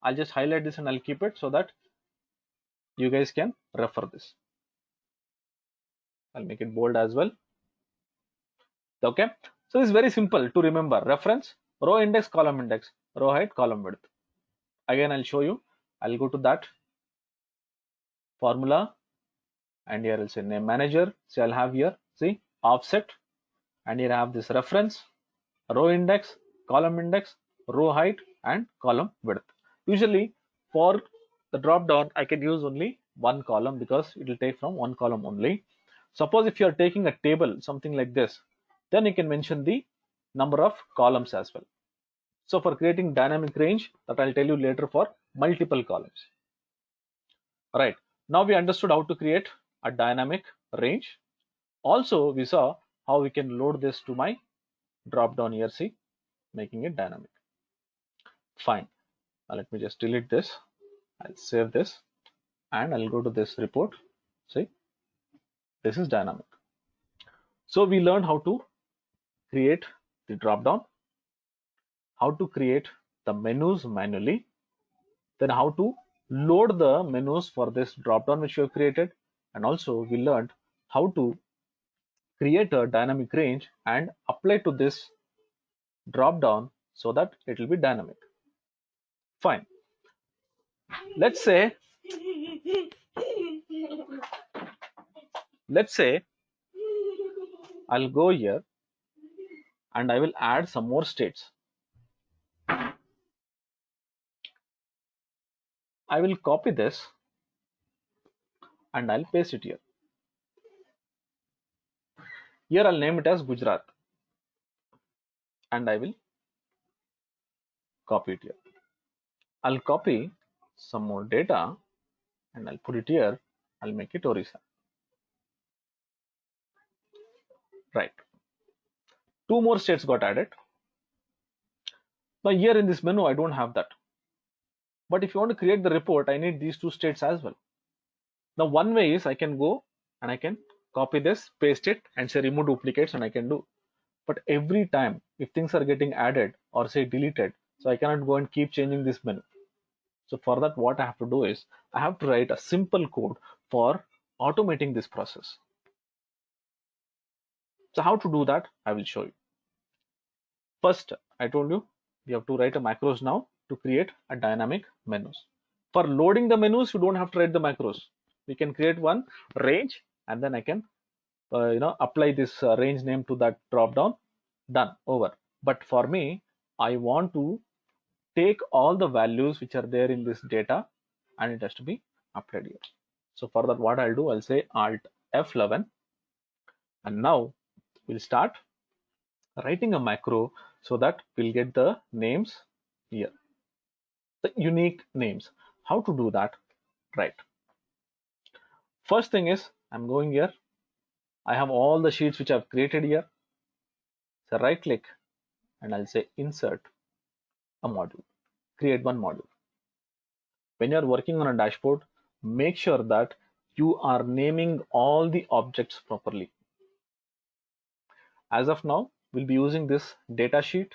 I'll just highlight this and I'll keep it so that you guys can refer this. I'll make it bold as well. Okay. So it's very simple to remember. Reference, row index, column index, row height, column width. Again, I'll show you. I'll go to that formula and here I'll say name manager. So I'll have here, see, offset, and here I have this reference, row index, column index, row height and column width. Usually for the drop down, I can use only one column because it will take from one column only. Suppose if you are taking a table, something like this, then you can mention the number of columns as well. So for creating dynamic range, that I'll tell you later, for multiple columns. All right. Now we understood how to create a dynamic range. Also, we saw how we can load this to my drop down here, see, making it dynamic. Fine. Now let me just delete this. I'll save this and I'll go to this report. See, this is dynamic. So we learned how to create the drop down, how to create the menus manually, then how to load the menus for this drop down which we have created, and also we learned how to create a dynamic range and apply to this drop down so that it will be dynamic. Fine. Let's say Let's say I'll go here and I will add some more states. I will copy this and I'll paste it here. Here I'll name it as Gujarat and I will copy it here. I'll copy some more data and I'll put it here. I'll make it Orissa. Right. Two more states got added. Now here in this menu, I don't have that. But if you want to create the report, I need these two states as well. Now one way is I can go and I can copy this, paste it and say remove duplicates and I can do. But every time if things are getting added or say deleted, so I cannot go and keep changing this menu. So for that, what I have to do is I have to write a simple code for automating this process. So how to do that, I will show you. First, I told you we have to write a macros now to create a dynamic menus. For loading the menus, you don't have to write the macros. We can create one range and then I can apply this range name to that drop down. Done, over. But for me, I want to take all the values which are there in this data and it has to be applied here. So for that, what I'll do, I'll say Alt F11 and now we'll start writing a macro so that we'll get the names here, the unique names. How to do that? Right. First thing is I'm going here. I have all the sheets which I've created here. So right click and I'll say insert a module, create one module. When you're working on a dashboard, make sure that you are naming all the objects properly. As of now, we'll be using this data sheet,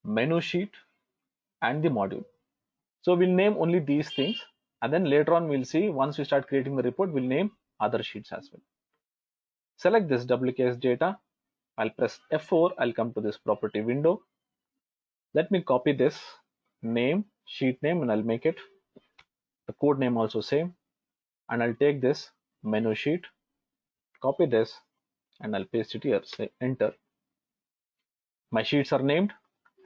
menu sheet, and the module. So we'll name only these things, and then later on we'll see once we start creating the report, we'll name other sheets as well. Select this WKS data. I'll press F4. I'll come to this property window. Let me copy this name, sheet name, and I'll make it the code name also same. And I'll take this menu sheet, copy this, and I'll paste it here. Say enter. My sheets are named.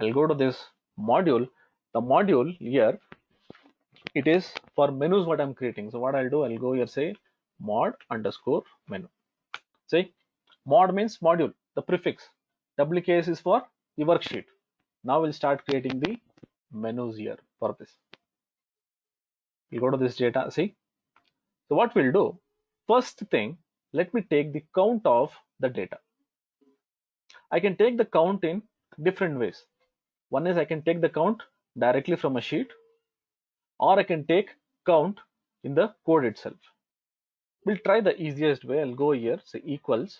I'll go to this module. The module here, it is for menus what I'm creating. So what I'll do, I'll go here, say mod underscore menu. See, mod means module, the prefix. WKS is for the worksheet. Now we'll start creating the menus here for this. We'll go to this data, see. So what we'll do, first thing, let me take the count of the data. I can take the count in different ways. One is I can take the count directly from a sheet, or I can take count in the code itself. We'll try the easiest way. I'll go here, say equals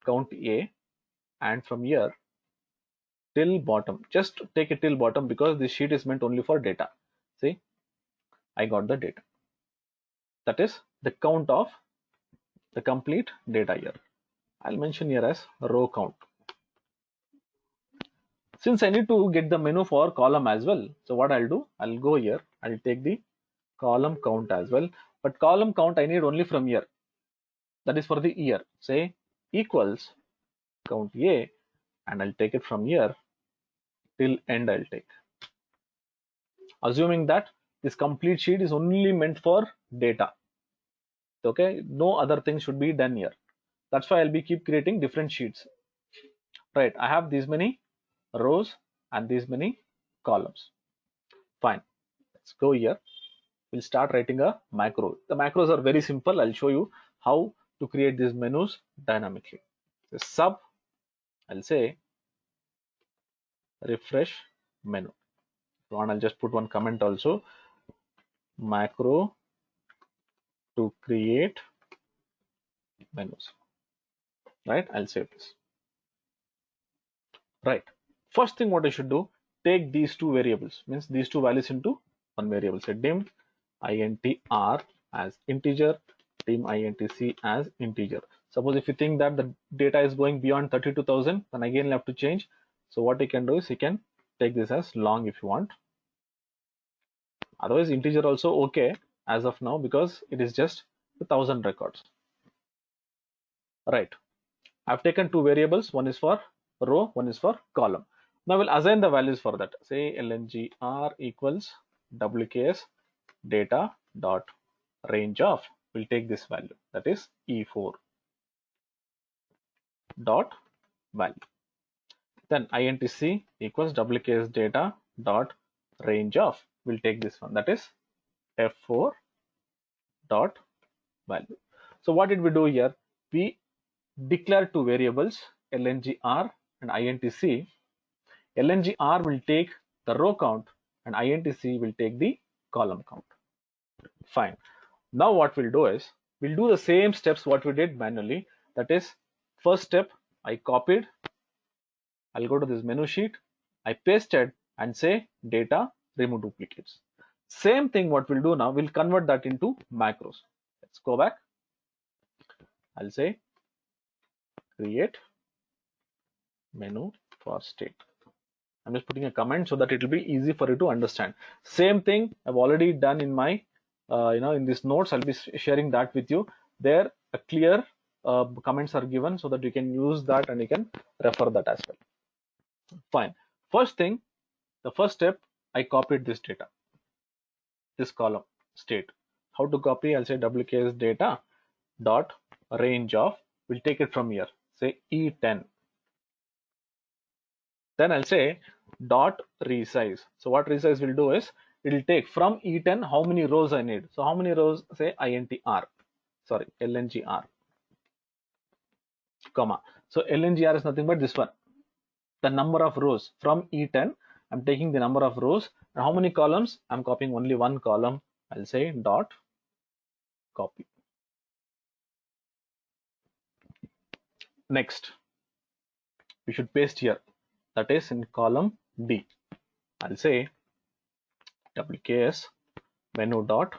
count A, and from here till bottom, just take it till bottom because this sheet is meant only for data. See, I got the data. That is the count of the complete data here. I'll mention here as row count. Since I need to get the menu for column as well, so what I'll do, I'll go here, I'll take the column count as well, but column count I need only from here. That is for the year. Say equals count A, and I'll take it from here till end. I'll take, assuming that this complete sheet is only meant for data. Okay, no other thing should be done here. That's why I'll be keep creating different sheets. Right, I have these many rows and these many columns. Fine, let's go here. We'll start writing a macro. The macros are very simple. I'll show you how to create these menus dynamically. So sub, I'll say refresh menu. So I'll just put one comment also, macro to create menus. Right, I'll save this. Right, first thing what I should do, take these two variables, means these two values into one variable. Say dim intr as integer, dim intc as integer. Suppose if you think that the data is going beyond 32,000, then again you have to change. So what you can do is you can take this as long if you want. Otherwise integer also okay, as of now because it is just 1000 records. Right. I've taken two variables. One is for row, one is for column. Now we'll assign the values for that. Say lngr equals wks data dot range of. We'll take this value, that is e4 dot value. Then intc equals wks data dot range of. We'll take this one, that is f4 dot value. So what did we do here? We declare two variables, lngr and intc. lngr will take the row count and intc will take the column count. Fine. Now what we'll do is we'll do the same steps what we did manually. That is, first step, I copied. I'll go to this menu sheet. I pasted and say data, remove duplicates. Same thing what we'll do now, we'll convert that into macros. Let's go back. I'll say create menu for state. I'm just putting a comment so that it will be easy for you to understand. Same thing I've already done in my in these notes. I'll be sharing that with you. There a clear comments are given so that you can use that and you can refer that as well. Fine. First thing, the first step, I copied this data, this column state. How to copy? I'll say wks data dot range of. We'll take it from here. Say e10. Then I'll say dot resize. So what resize will do is it will take from E10 how many rows I need. So how many rows? Say lngr, comma. So lngr is nothing but this one, the number of rows from E10. I'm taking the number of rows. And how many columns? I'm copying only one column. I'll say dot copy. Next, we should paste here. That is in column D. I'll say wks menu dot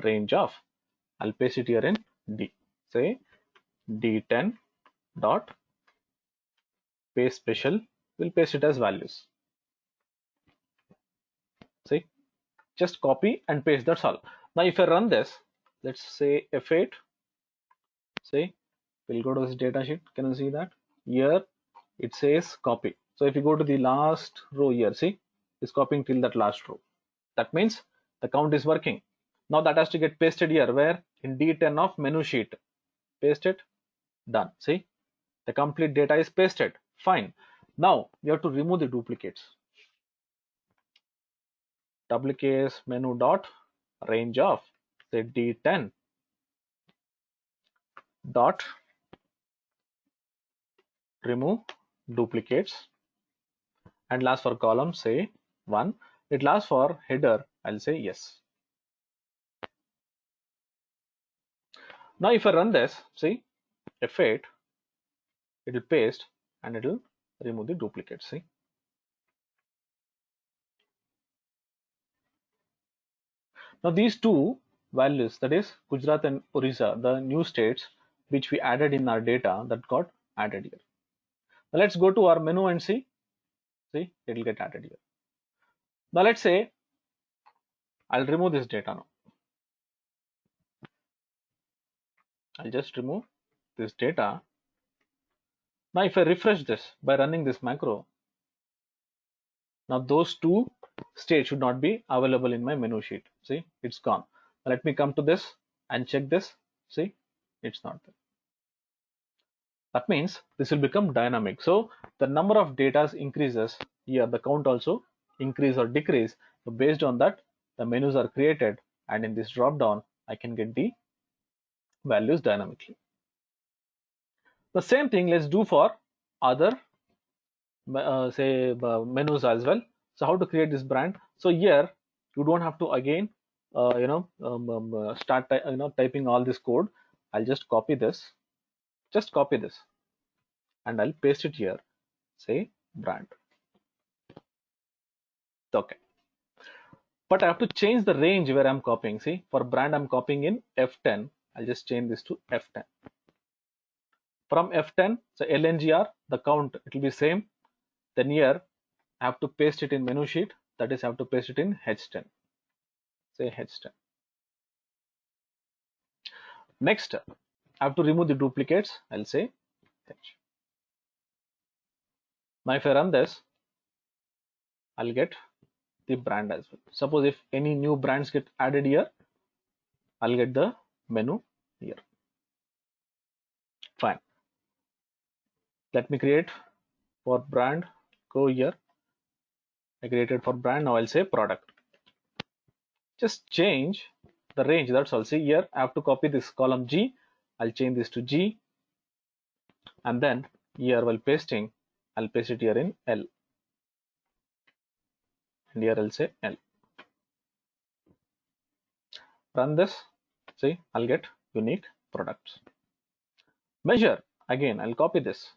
range of. I'll paste it here in D. Say D10 dot paste special. We'll paste it as values. See, just copy and paste. That's all. Now, if I run this, let's say F8. See, we'll go to this data sheet. Can you see that? Here it says copy. So if you go to the last row here, see, it's copying till that last row. That means the count is working. Now that has to get pasted here. Where? In D10 of menu sheet. Paste it. Done. See, the complete data is pasted. Fine. Now you have to remove the duplicates. wks menu dot range of, say D10 dot remove duplicates, and last for column say 1. It lasts for header. I'll say yes. Now if I run this, see, F8, it will paste and it will remove the duplicates. See, now these two values, that is Gujarat and Orissa, the new states which we added in our data, that got added here. Now let's go to our menu and see. See, it will get added here. Now let's say I'll remove this data now. I'll just remove this data. Now if I refresh this by running this macro, now those two states should not be available in my menu sheet. See, it's gone. Now let me come to this and check this. See, it's not there. That means this will become dynamic. So the number of data increases here, the count also increase or decrease. So based on that, the menus are created, and in this drop down, I can get the values dynamically. The same thing let's do for other menus as well. So how to create this brand? So here you don't have to again start typing all this code. I'll just copy this. Just copy this and I'll paste it here. Say brand. Okay. But I have to change the range where I'm copying. See, for brand I'm copying in F10. I'll just change this to F10. From F10, so lngr, the count, it will be same. Then here I have to paste it in menu sheet. That is, I have to paste it in H10. Say H10. Next, I have to remove the duplicates. I'll say fetch. Now if I run this, I'll get the brand as well. Suppose if any new brands get added here, I'll get the menu here. Fine. Let me create for brand. Go here. I created for brand. Now I'll say product. Just change the range. That's all. See here, I have to copy this column G. I'll change this to G, and then here while pasting, I'll paste it here in L, and here I'll say L. Run this. See, I'll get unique products. Measure again. I'll copy this,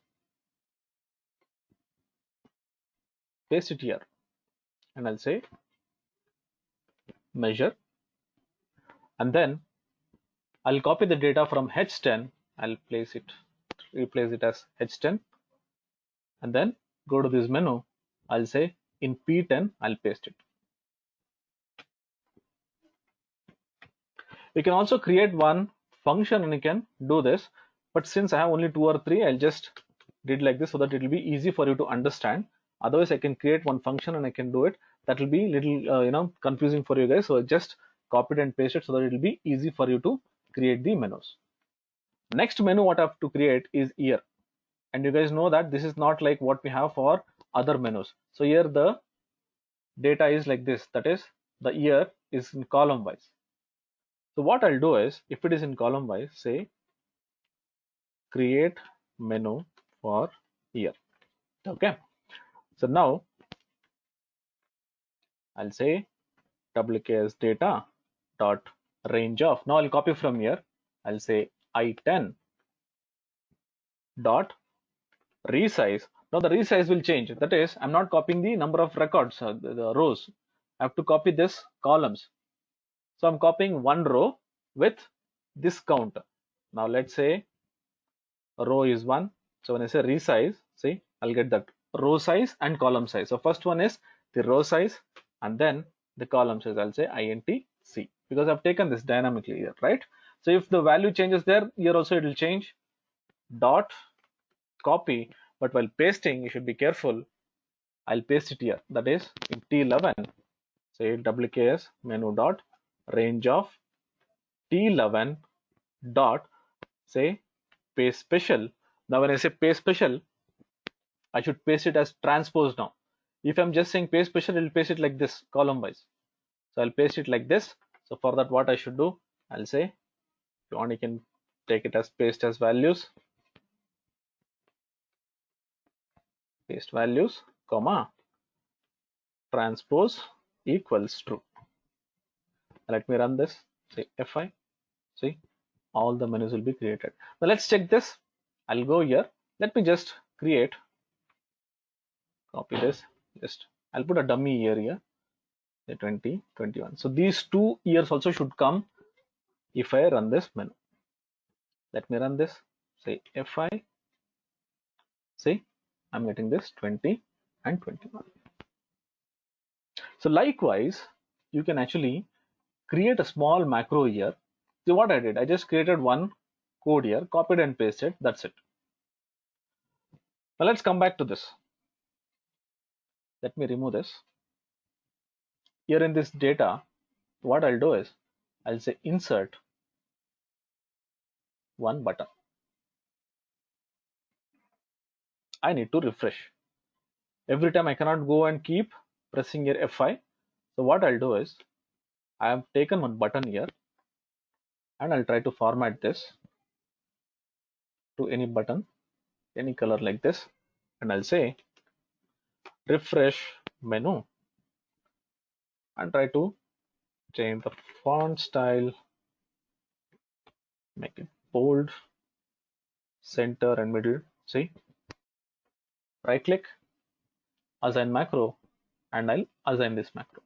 paste it here, and I'll say measure, and then I'll copy the data from H10. I'll replace it as H10, and then go to this menu. I'll say in P10. I'll paste it. You can also create one function and you can do this, but since I have only 2 or 3, I'll just did like this so that it will be easy for you to understand. Otherwise I can create one function and I can do it. That will be little confusing for you guys, so just copy it and paste it so that it will be easy for you to create the menus. Next menu what I have to create is year, and you guys know that this is not like what we have for other menus. So here the data is like this, that is the year is in column wise. So what I'll do is, if it is in column wise, say create menu for year. Okay. So now I'll say wks data dot range of. Now I'll copy from here. I'll say I10 dot resize. Now the resize will change. That is, I'm not copying the number of records, the rows. I have to copy this columns. So I'm copying one row with this count. Now let's say row is 1. So when I say resize, see, I'll get that row size and column size. So first one is the row size, and then the column size. I'll say int c, because I've taken this dynamically here, right? So if the value changes there, here also it will change. Dot copy, but while pasting you should be careful. I'll paste it here, that is in T11. Say wks menu dot range of T11 dot say paste special. Now when I say paste special, I should paste it as transpose now. If I'm just saying paste special, it'll paste it like this column wise. So I'll paste it like this. So for that, what I should do, I'll say, if you want, you can take it as paste as values, paste values, comma, transpose equals true. Let me run this, say Fi, see, all the menus will be created. Now let's check this. I'll go here. Let me just create, copy this, just I'll put a dummy year here, say 2021. So these 2 years also should come if I run this menu. Let me run this, say Fi, see, I'm getting this 20 and 21. So likewise, you can actually create a small macro here. So what I did, I just created one code here, copied and pasted, that's it. Now let's come back to this. Let me remove this. Here in this data, what I'll do is, I'll say insert one button. I need to refresh. Every time I cannot go and keep pressing here F5. So what I'll do is, I have taken one button here and I'll try to format this to any button, any color like this, and I'll say refresh menu and try to change the font style, make it bold, center and middle. See, right click, assign macro, and I'll assign this macro.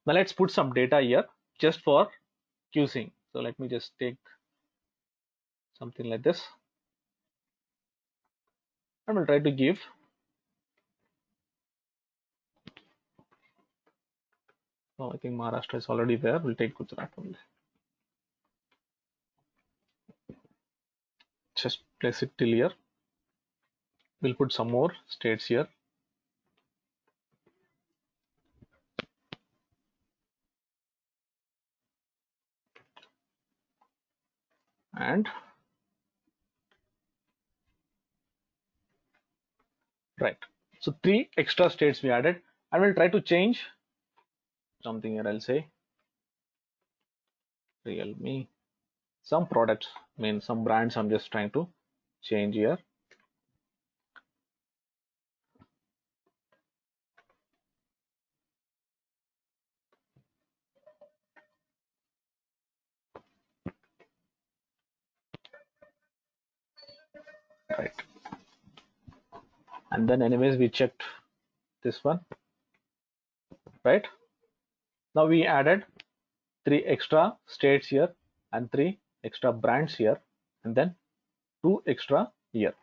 Now let's put some data here just for QCing. So let me just take something like this and we'll try to give I think Maharashtra is already there. We'll take Gujarat only. just place it till here. We'll put some more states here. And right. So 3 extra states we added, and we'll try to change something here. I'll say Realme. Some products, I mean some brands I'm just trying to change here. Right. And then anyways we checked this one, right? Now we added 3 extra states here and 3 extra brands here, and then 2 extra here.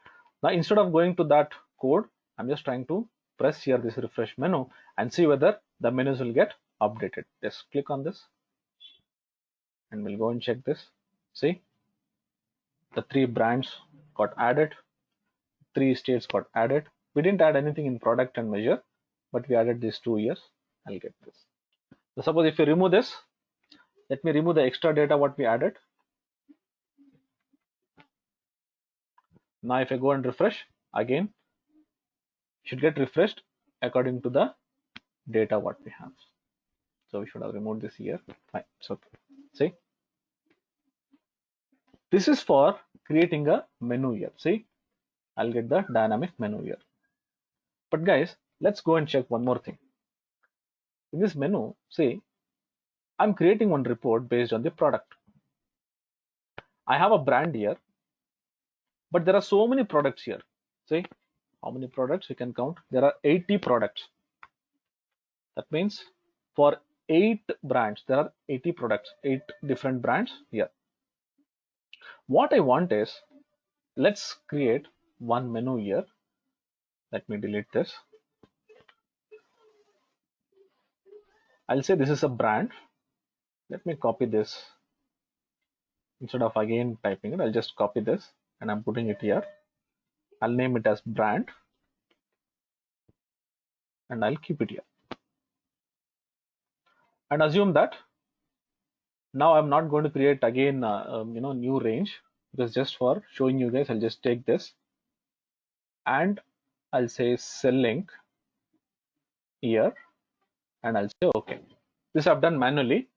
Now instead of going to that code, I'm just trying to press here this refresh menu and see whether the menus will get updated. Just click on this and we'll go and check this. See, the 3 brands got added, 3 states got added. We didn't add anything in product and measure, but we added these 2 years. I'll get this. So suppose if you remove this, let me remove the extra data what we added. Now if I go and refresh again, should get refreshed according to the data what we have. So we should have removed this here. Fine. So see, this is for creating a menu here. See, I'll get the dynamic menu here. But guys, let's go and check one more thing. In this menu, see, I'm creating one report based on the product. I have a brand here, but there are so many products here. See, how many products we can count? There are 80 products. That means for 8 brands, there are 80 products, 8 different brands here. What I want is, let's create one menu here. Let me delete this. I'll say this is a brand. Let me copy this. Instead of again typing it, I'll just copy this and I'm putting it here. I'll name it as brand and I'll keep it here. And assume that now I'm not going to create again new range, because just for showing you guys, I'll just take this and I'll say cell link here and I'll say okay. This I've done manually.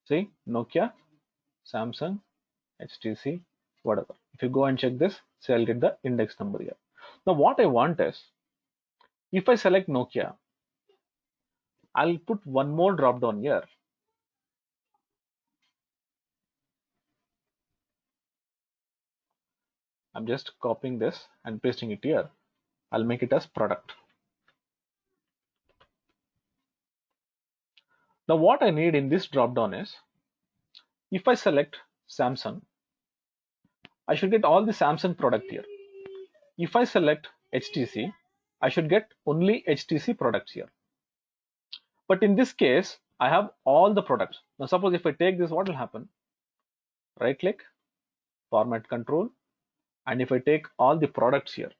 See, Nokia, Samsung, HTC, whatever. If you go and check this, say I'll get the index number here. Now what I want is, if I select Nokia, I'll put one more drop down here. I'm just copying this and pasting it here. I'll make it as product. Now what I need in this drop down is, if I select Samsung, I should get all the Samsung product here. If I select HTC, I should get only HTC products here. But in this case, I have all the products. Now suppose if I take this, what will happen? Right click, format control, and if I take all the products here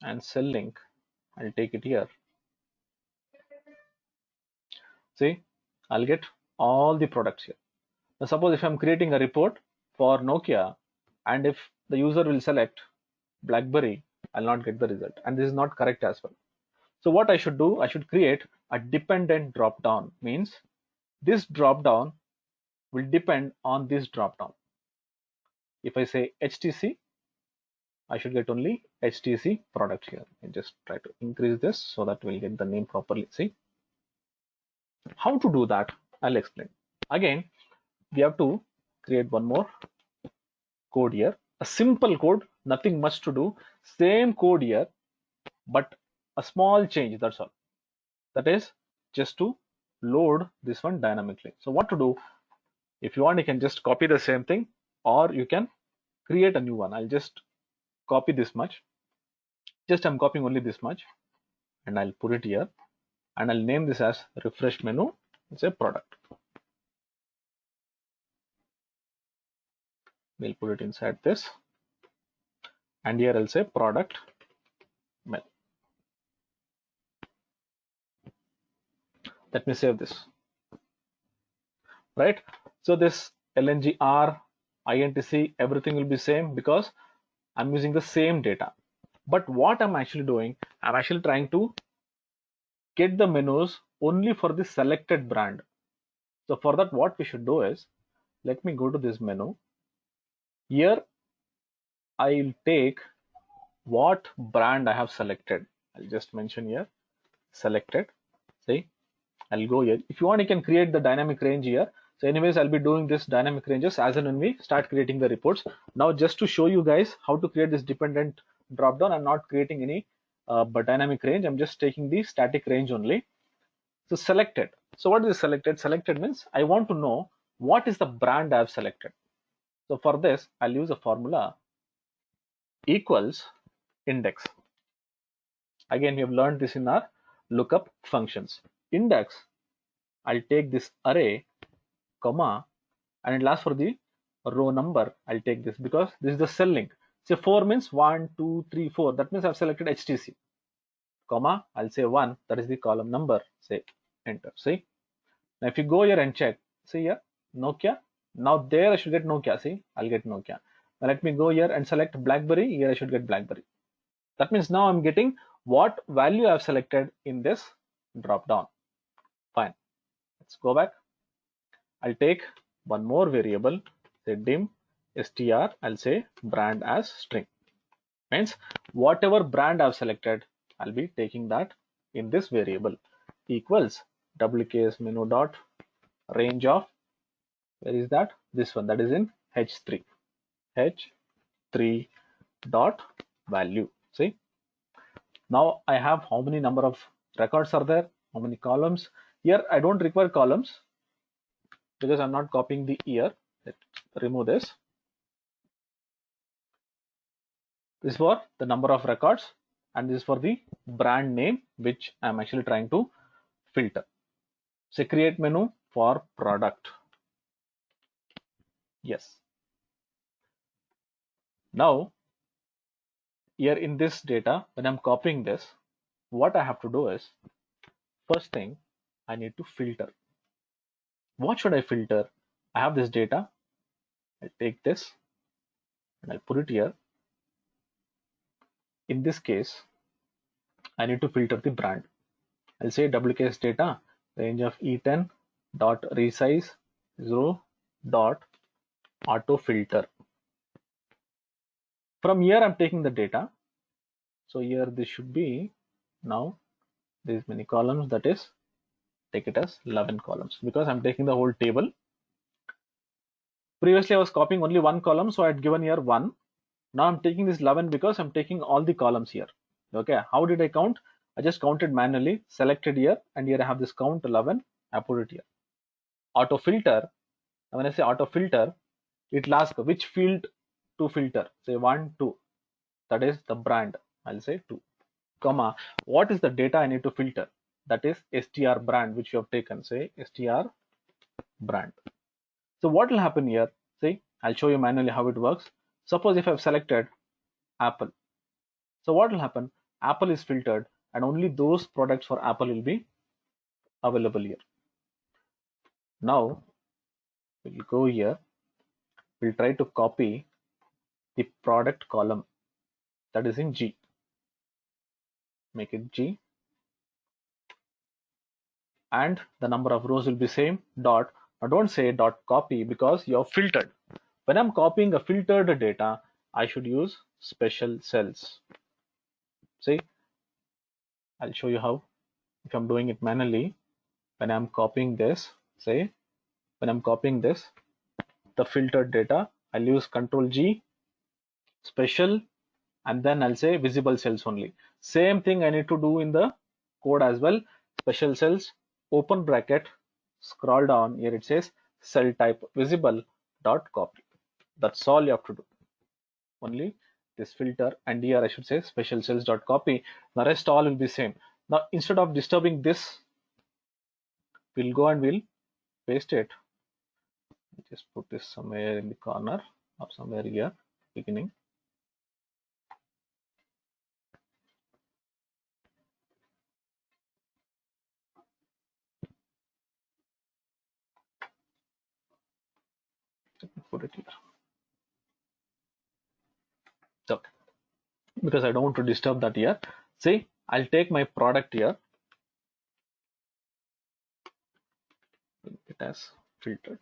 and cell link, I'll take it here. See, I'll get all the products here. Now suppose if I'm creating a report for Nokia, and if the user will select BlackBerry, I'll not get the result, and this is not correct as well. So what I should do, I should create a dependent drop down. Means this drop down will depend on this drop down. If I say HTC, I should get only HTC products here. And just try to increase this so that we'll get the name properly. See how to do that, I'll explain. Again, we have to create one more code here, a simple code, nothing much to do, same code here, but a small change, that's all. That is just to load this one dynamically. So what to do, if you want, you can just copy the same thing, or you can create a new one. I'll just copy this much, just I'm copying only this much, and I'll put it here, and I'll name this as refresh menu. It's a product. We'll put it inside this, and here I'll say product menu. Let me save this. Right? So this LNGR, INTC, everything will be same because I'm using the same data. But what I'm actually doing, I'm actually trying to get the menus only for the selected brand. So for that, what we should do is, let me go to this menu. Here, I'll take what brand I have selected. I'll just mention here, selected. See, I'll go here. If you want, you can create the dynamic range here. So anyways, I'll be doing this dynamic ranges as and when we start creating the reports. Now, just to show you guys how to create this dependent dropdown, I'm not creating any but dynamic range. I'm just taking the static range only. So selected. So what is selected? Selected means I want to know what is the brand I have selected. So for this, I'll use a formula equals index. Again, we have learned this in our lookup functions. Index, I'll take this array, comma, and it'll ask for the row number. I'll take this because this is the cell link. Say 4 means 1, 2, 3, 4. That means I've selected HTC. Comma, I'll say 1. That is the column number. Say enter. See? Now if you go here and check, see here, Nokia. Now there I should get Nokia. See, I'll get Nokia. Now let me go here and select BlackBerry. Here I should get BlackBerry. That means now I'm getting what value I've selected in this drop down. Fine. Let's go back. I'll take one more variable, say dim str. I'll say brand as string. Means whatever brand I've selected, I'll be taking that in this variable equals wks menu dot range of, where is that? This one, that is in h3. h3 dot value. See, now I have how many number of records are there, how many columns. Here I don't require columns because I'm not copying the year. Let's remove this. This is for the number of records, and this is for the brand name which I'm actually trying to filter. Say create menu for product. Yes. Now here in this data, when I'm copying this, what I have to do is, first thing, I need to filter. What should I filter? I have this data. I'll take this and I'll put it here. In this case, I need to filter the brand. I'll say wks data range of e10 dot resize 0 dot auto filter. From here I'm taking the data. So here this should be now these many columns, that is take it as 11 columns because I'm taking the whole table. Previously I was copying only one column, so I had given here 1. Now I'm taking this 11 because I'm taking all the columns here. Okay, how did I count? I just counted manually, selected here, and here I have this count 11. I put it here. Auto filter. When I say auto filter, it will ask which field to filter. Say 1, 2. That is the brand. I'll say 2. Comma. What is the data I need to filter? That is str brand, which you have taken. Say str brand. So what will happen here? See, I'll show you manually how it works. Suppose if I've selected Apple. So what will happen? Apple is filtered and only those products for Apple will be available here. Now we'll go here. We'll try to copy the product column that is in G. Make it G. And the number of rows will be same dot. Now don't say dot copy because you're filtered. When I'm copying a filtered data, I should use special cells. See, I'll show you how. If I'm doing it manually, when I'm copying this, say, when I'm copying this, the filtered data, I'll use Control G, special, and then I'll say visible cells only. Same thing I need to do in the code as well. Special cells, open bracket, scroll down, here it says cell type visible dot copy. That's all you have to do. Only this filter, and here I should say special cells dot copy. The rest all will be same. Now instead of disturbing this, we'll go and we'll paste it. Just put this somewhere in the corner. or somewhere here beginning. Let me put it here. So because I don't want to disturb that here, see, I'll take my product here, it has filtered.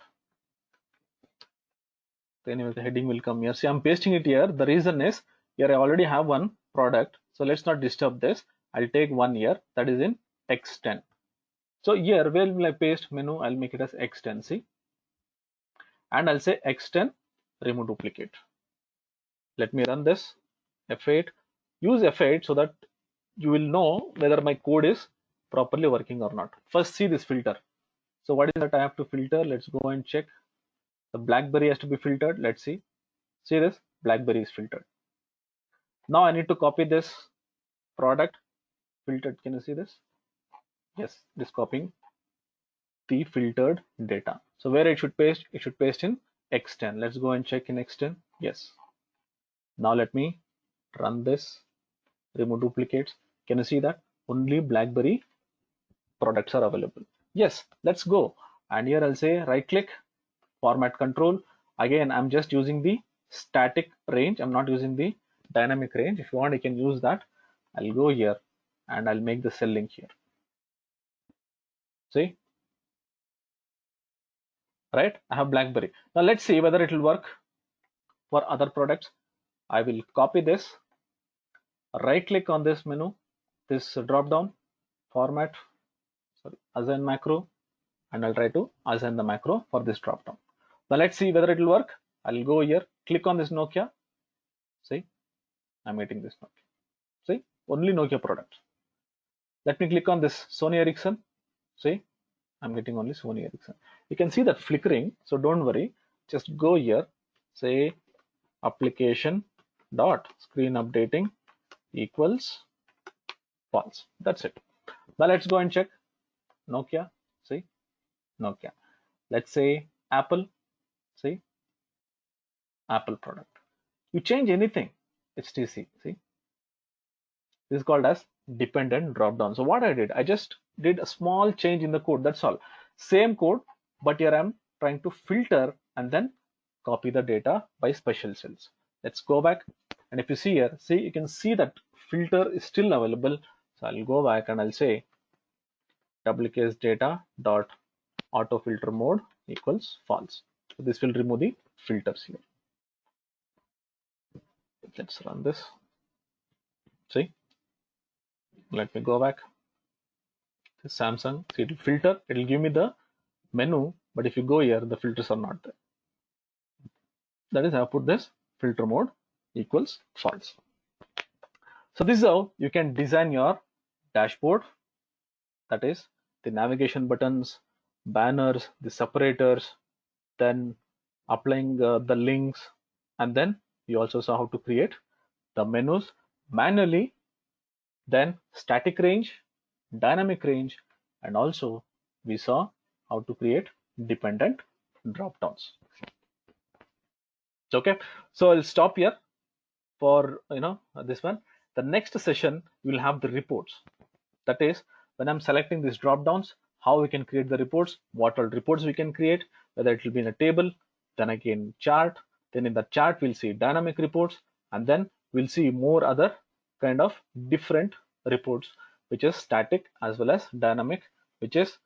So anyway, the heading will come here. See, I'm pasting it here. The reason is here I already have one product, so let's not disturb this. I'll take one here, that is in X10. So here, where will I paste menu? I'll make it as X10, see, and I'll say X10 remove duplicate. Let me run this F8. Use F8 so that you will know whether my code is properly working or not. First, see this filter. So what is that I have to filter? Let's go and check. The BlackBerry has to be filtered. Let's see. See this, BlackBerry is filtered. Now I need to copy this product filtered. Can you see this? Yes, this copying the filtered data. So where it should paste? It should paste in X10. Let's go and check in X10. Yes. Now let me run this, remove duplicates. Can you see that only BlackBerry products are available? Yes, let's go. And here I'll say right click, format control. Again, I'm just using the static range. I'm not using the dynamic range. If you want, you can use that. I'll go here and I'll make the cell link here. See, right? I have BlackBerry. Now let's see whether it will work for other products. I will copy this, right click on this menu, this drop down, format, sorry, assign macro, and I'll try to assign the macro for this drop down. Now let's see whether it will work. I'll go here, click on this Nokia. See, I'm getting this Nokia. See, only Nokia products. Let me click on this Sony Ericsson. See, I'm getting only Sony Ericsson. You can see that flickering, so don't worry. Just go here, say application dot screen updating equals false. That's it. Now let's go and check Nokia. See, Nokia. Let's say Apple. See, Apple product. You change anything, HTC. See, this is called as dependent drop down. So what I did, I just did a small change in the code. That's all. Same code, but here I'm trying to filter and then copy the data by special cells. Let's go back, and if you see here, see, you can see that filter is still available. So I'll go back and I'll say wcase data dot auto filter mode equals false. So this will remove the filters here. Let's run this. See, let me go back. Samsung, see, it will filter, it will give me the menu, but if you go here, the filters are not there. That is, I have put this filter mode equals false. So this is how you can design your dashboard, that is the navigation buttons, banners, the separators, then applying the links, and then you also saw how to create the menus manually, then static range, dynamic range, and also we saw how to create dependent drop downs. Okay, so I'll stop here for this one. The next session we will have the reports. That is, when I'm selecting these drop downs, how we can create the reports, what all reports we can create, whether it will be in a table, then again chart, then in the chart we'll see dynamic reports, and then we'll see more other kind of different reports, which is static as well as dynamic, which is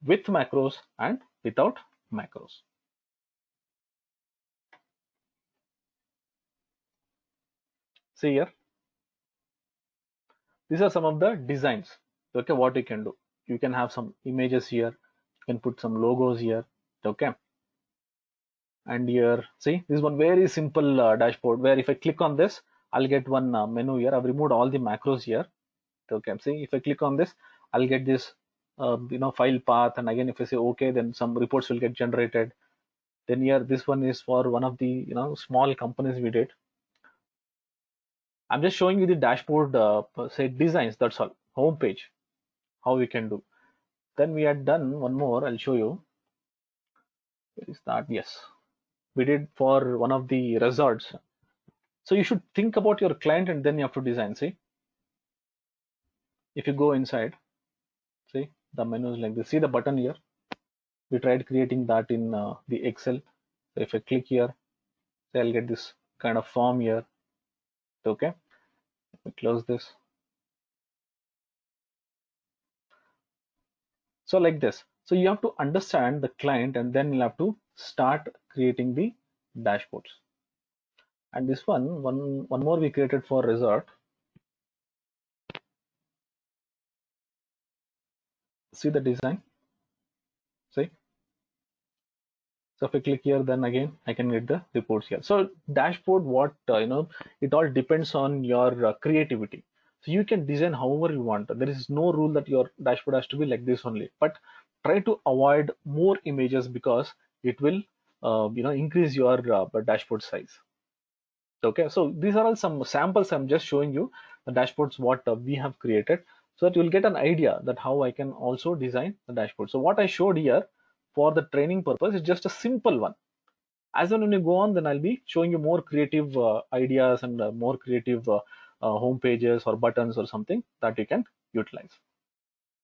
with macros and without macros. See here, these are some of the designs. Okay, what you can do, you can have some images here, you can put some logos here. Okay, and here, see, this is one very simple dashboard where if I click on this, I'll get one menu here. I've removed all the macros here. Okay, see, if I click on this, I'll get this file path, and again if I say okay, then some reports will get generated. Then here, this one is for one of the small companies we did. I'm just showing you the dashboard say designs, that's all. Home page, how we can do. Then we had done one more, I'll show you. Where is that? Yes, we did for one of the resorts. So you should think about your client and then you have to design. See, if you go inside, see the menu is like this. See the button here. We tried creating that in the Excel. So if I click here, say I'll get this kind of form here. Okay, we close this. So like this. So you have to understand the client and then you'll have to start creating the dashboards. And this one more we created for resort. See the design. See. So if I click here, then again I can get the reports here. So dashboard, what it all depends on your creativity. So you can design however you want. There is no rule that your dashboard has to be like this only. But try to avoid more images because it will increase your dashboard size. Okay, so these are all some samples. I'm just showing you the dashboards what we have created so that you'll get an idea that how I can also design the dashboard. So what I showed here for the training purpose is just a simple one. As when you go on, then I'll be showing you more creative ideas and more creative home pages or buttons or something that you can utilize.